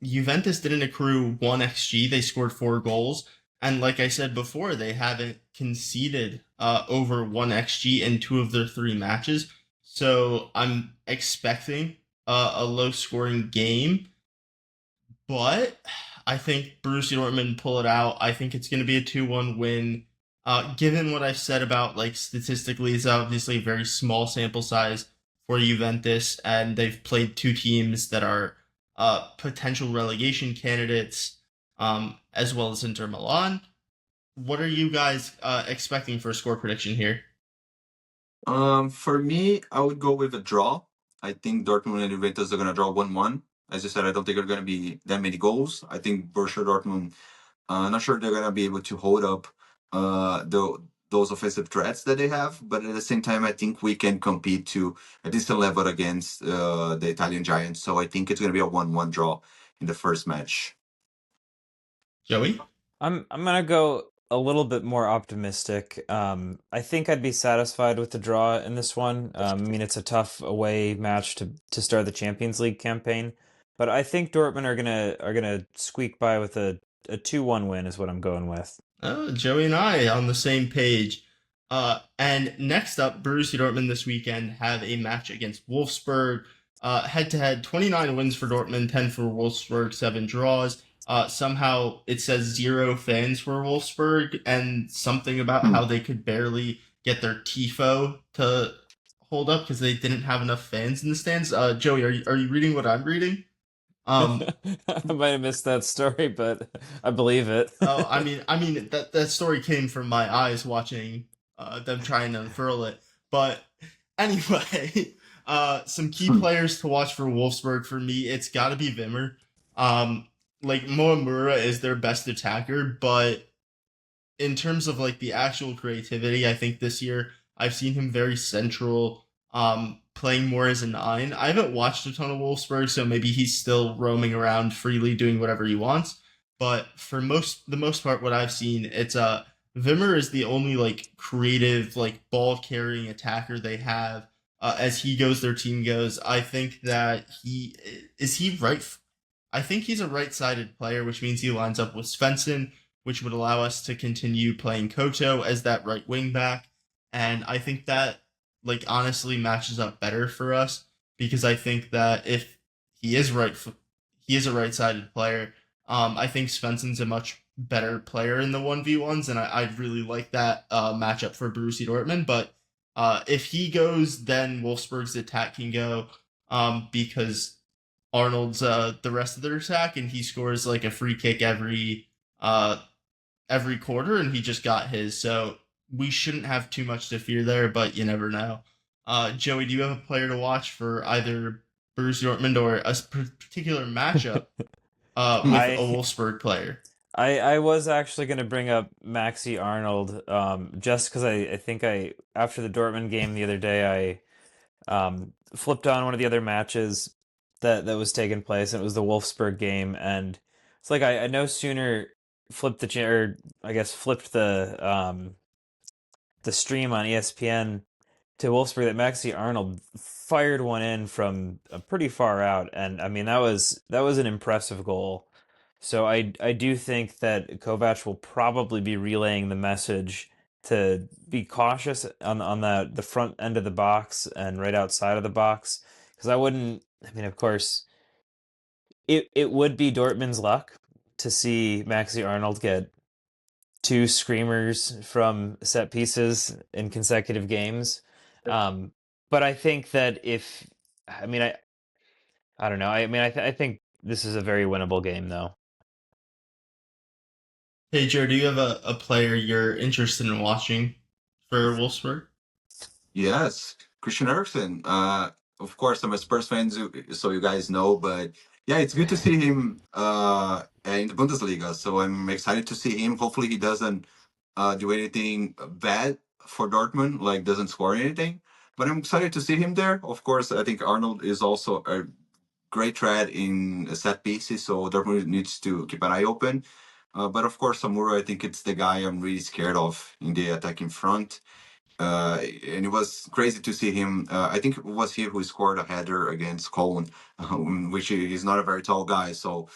[SPEAKER 4] Juventus didn't accrue 1 XG. They scored 4 goals. And like I said before, they haven't conceded over 1 XG in 2 of their 3 matches. So I'm expecting a low scoring game. But I think Borussia Dortmund pull it out. I think it's going to be a 2-1 win. Given what I've said about, like, statistically, it's obviously a very small sample size for Juventus, and they've played 2 teams that are potential relegation candidates, as well as Inter Milan. What are you guys expecting for a score prediction here?
[SPEAKER 5] For me, I would go with a draw. I think Dortmund and Juventus are going to draw 1-1. As you said, I don't think there are going to be that many goals. I think Borussia Dortmund, not sure they're going to be able to hold up those offensive threats that they have. But at the same time, I think we can compete to a decent level against the Italian Giants. So I think it's going to be a 1-1 draw in the first match.
[SPEAKER 4] Joey?
[SPEAKER 6] I'm gonna go a little bit more optimistic. I think I'd be satisfied with the draw in this one. I mean, it's a tough away match to start the Champions League campaign, but I think Dortmund are gonna squeak by with a 2-1 win is what I'm going with.
[SPEAKER 4] Oh, Joey and I on the same page. And next up, Borussia Dortmund this weekend have a match against Wolfsburg. Head-to-head, 29 wins for Dortmund, 10 for Wolfsburg, 7 draws. Somehow it says 0 fans for Wolfsburg, and something about how they could barely get their tifo to hold up because they didn't have enough fans in the stands. Joey, are you reading what I'm reading?
[SPEAKER 6] I might have missed that story, but I believe it.
[SPEAKER 4] Oh, I mean that story came from my eyes watching them trying to unfurl it. But anyway, some key players to watch for Wolfsburg for me, it's got to be Wimmer. Like Moamura is their best attacker, but in terms of like the actual creativity, I think this year I've seen him very central, playing more as a 9. I haven't watched a ton of Wolfsburg, so maybe he's still roaming around freely doing whatever he wants. But for the most part, what I've seen, it's Wimmer is the only like creative, like ball carrying attacker they have. As he goes, their team goes. I think that he right. I think he's a right-sided player, which means he lines up with Svensson, which would allow us to continue playing Koto as that right wing back. And I think that, like, honestly matches up better for us because I think that if he is he is a right-sided player. I think Svensson's a much better player in the 1v1s, and I'd really like that matchup for Borussia Dortmund. But if he goes, then Wolfsburg's attack can go because Arnold's the rest of their attack, and he scores like a free kick every quarter, and he just got his. So we shouldn't have too much to fear there, but you never know. Joey, do you have a player to watch for either Borussia Dortmund or a particular matchup with a
[SPEAKER 6] I
[SPEAKER 4] Wolfsburg player?
[SPEAKER 6] I was actually going to bring up Maxi Arnold, just because I think after the Dortmund game the other day, flipped on one of the other matches that was taking place, and it was the Wolfsburg game, and it's like I no sooner flipped flipped the stream on ESPN to Wolfsburg that Maxi Arnold fired one in from pretty far out, and I mean that was an impressive goal. So I do think that Kovac will probably be relaying the message to be cautious on the front end of the box and right outside of the box, because I wouldn't. I mean, of course, it would be Dortmund's luck to see Maxi Arnold get two screamers from set pieces in consecutive games. Um, but I think that I mean, I don't know. I mean, I think this is a very winnable game, though.
[SPEAKER 4] Hey, Joe, do you have a player you're interested in watching for Wolfsburg?
[SPEAKER 5] Yes, Christian Eriksen. Of course, I'm a Spurs fan, so you guys know. But yeah, it's good to see him in the Bundesliga. So I'm excited to see him. Hopefully, he doesn't do anything bad for Dortmund, like doesn't score anything. But I'm excited to see him there. Of course, I think Arnold is also a great threat in set pieces, so Dortmund needs to keep an eye open. But of course, Samuro, I think it's the guy I'm really scared of in the attacking front. And it was crazy to see him. I think it was he who scored a header against Cologne, which is not a very tall guy. So,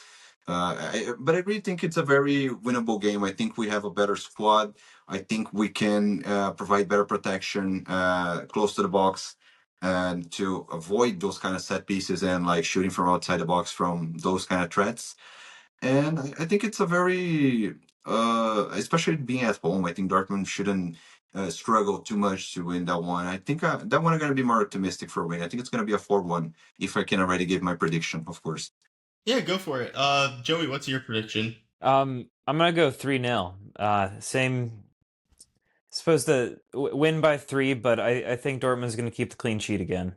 [SPEAKER 5] but I really think it's a very winnable game. I think we have a better squad. I think we can provide better protection close to the box and to avoid those kind of set pieces and like shooting from outside the box from those kind of threats. And I think it's a very, especially being at home, I think Dortmund shouldn't struggle too much to win that one. I think that one I'm going to be more optimistic for a win. I think it's going to be a 4-1 if I can already give my prediction, of course.
[SPEAKER 4] Yeah, go for it. Joey, what's your prediction?
[SPEAKER 6] I'm gonna go 3-0. Same. Supposed to win by 3, but I think Dortmund's gonna keep the clean sheet again.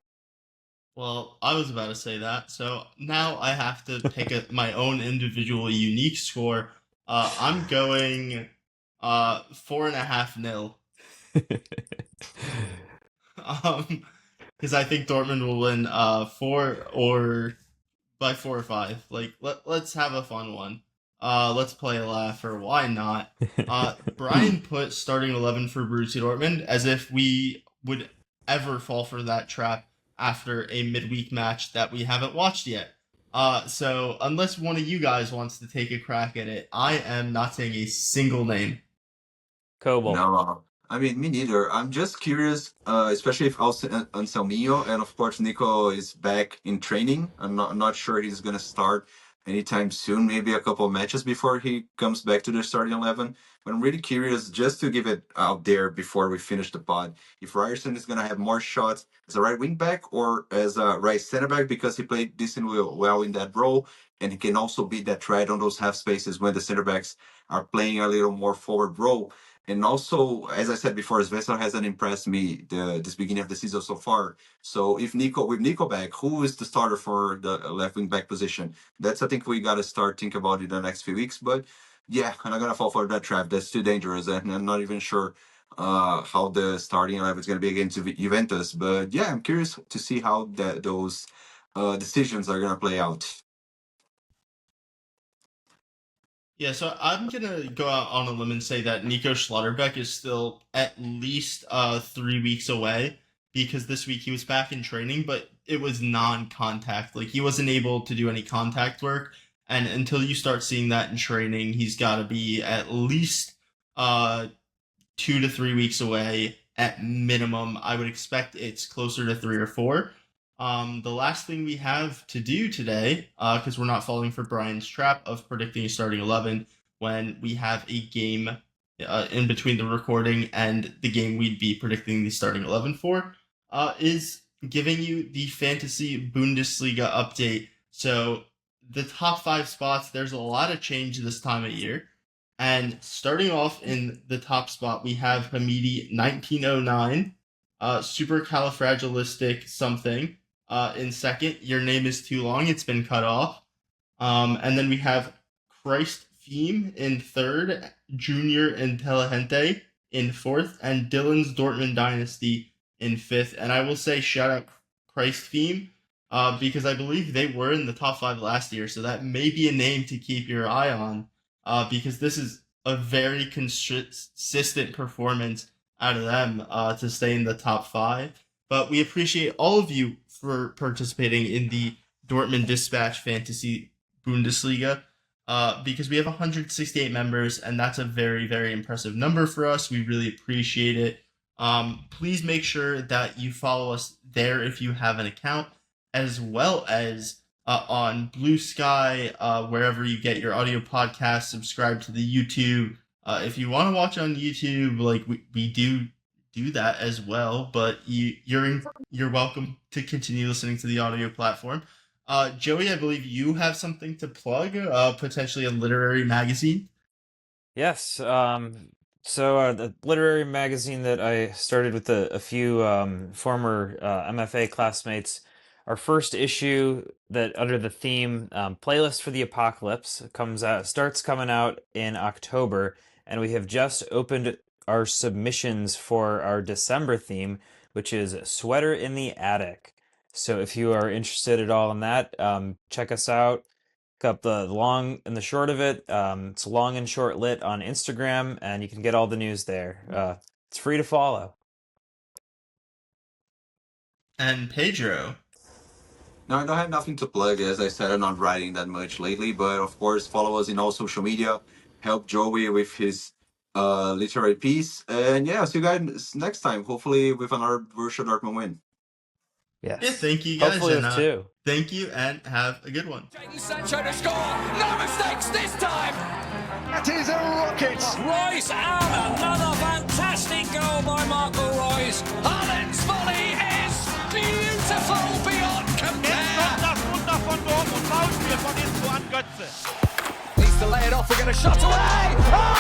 [SPEAKER 4] Well, I was about to say that, so now I have to pick my own individual unique score. I'm going 4.5-0. Because I think Dortmund will win 4 or by 4 or 5. Like let's have a fun one. Let's play a laugher. Why not? Brian put starting 11 for Borussia Dortmund as if we would ever fall for that trap after a midweek match that we haven't watched yet. So unless one of you guys wants to take a crack at it, I am not saying a single name.
[SPEAKER 6] Kobel.
[SPEAKER 5] No, I mean, me neither. I'm just curious, especially if Anselmio and of course Nico is back in training. I'm not sure he's gonna start anytime soon. Maybe a couple of matches before he comes back to the starting 11. But I'm really curious, just to give it out there before we finish the pod, if Ryerson is gonna have more shots as a right wing back or as a right center back because he played decently well in that role, and he can also be that threat on those half spaces when the center backs are playing a little more forward role. And also, as I said before, Svensson hasn't impressed me this beginning of the season so far. So if with Nico back, who is the starter for the left wing back position? That's I think we gotta start thinking about it in the next few weeks. But yeah, I'm not gonna fall for that trap. That's too dangerous, and I'm not even sure how the starting 11 is gonna be against Juventus. But yeah, I'm curious to see how those decisions are gonna play out.
[SPEAKER 4] Yeah, so I'm gonna go out on a limb and say that Nico Schlotterbeck is still at least 3 weeks away because this week he was back in training, but it was non-contact. Like he wasn't able to do any contact work, and until you start seeing that in training, he's got to be at least 2 to 3 weeks away at minimum. I would expect it's closer to 3 or 4. The last thing we have to do today, because we're not falling for Brian's trap of predicting a starting 11 when we have a game in between the recording and the game we'd be predicting the starting 11 for, is giving you the Fantasy Bundesliga update. So the top 5 spots, there's a lot of change this time of year. And starting off in the top spot, we have Hamidi 1909 Supercalifragilistic something in second. Your Name is Too Long. It's been cut off. And then we have Christ Theme in third, Junior Intelligente in fourth, and Dylan's Dortmund Dynasty in fifth. And I will say shout out Christ Theme because I believe they were in the top 5 last year, so that may be a name to keep your eye on because this is a very consistent performance out of them to stay in the top 5. But we appreciate all of you for participating in the Dortmund Dispatch Fantasy Bundesliga because we have 168 members, and that's a very, very impressive number for us. We really appreciate it. Please make sure that you follow us there if you have an account, as well as on Blue Sky, wherever you get your audio podcast. Subscribe to the YouTube. If you want to watch on YouTube, like we do that as well, but you're welcome to continue listening to the audio platform. Joey, I believe you have something to plug, potentially a literary magazine.
[SPEAKER 6] Yes. So the literary magazine that I started with a few former MFA classmates, our first issue that under the theme Playlist for the Apocalypse starts coming out in October, and we have just opened our submissions for our December theme, which is Sweater in the Attic. So if you are interested at all in that, check us out. Got the long and the short of it. It's Long and Short Lit on Instagram, and you can get all the news there. It's free to follow.
[SPEAKER 4] And Pedro.
[SPEAKER 5] No, I don't have nothing to plug. As I said, I'm not writing that much lately, but of course, follow us in all social media. Help Joey with his literary piece. And yeah, see you guys next time, hopefully with another Borussia Dortmund win.
[SPEAKER 6] Yes.
[SPEAKER 4] Yeah, thank you guys.
[SPEAKER 6] Hopefully with two.
[SPEAKER 4] Thank you, and have a good one.
[SPEAKER 1] Jadon Sancho to score. No mistakes this time.
[SPEAKER 2] That is a rocket.
[SPEAKER 1] Royce out. Another fantastic goal by Marco Royce. Haaland's volley is beautiful beyond
[SPEAKER 3] Jetzt
[SPEAKER 1] compare.
[SPEAKER 3] kommt das Wunder von Dortmund. Foulspiel von Inzo an Götze.
[SPEAKER 1] Needs to lay it off. We're going to shot away. Oh!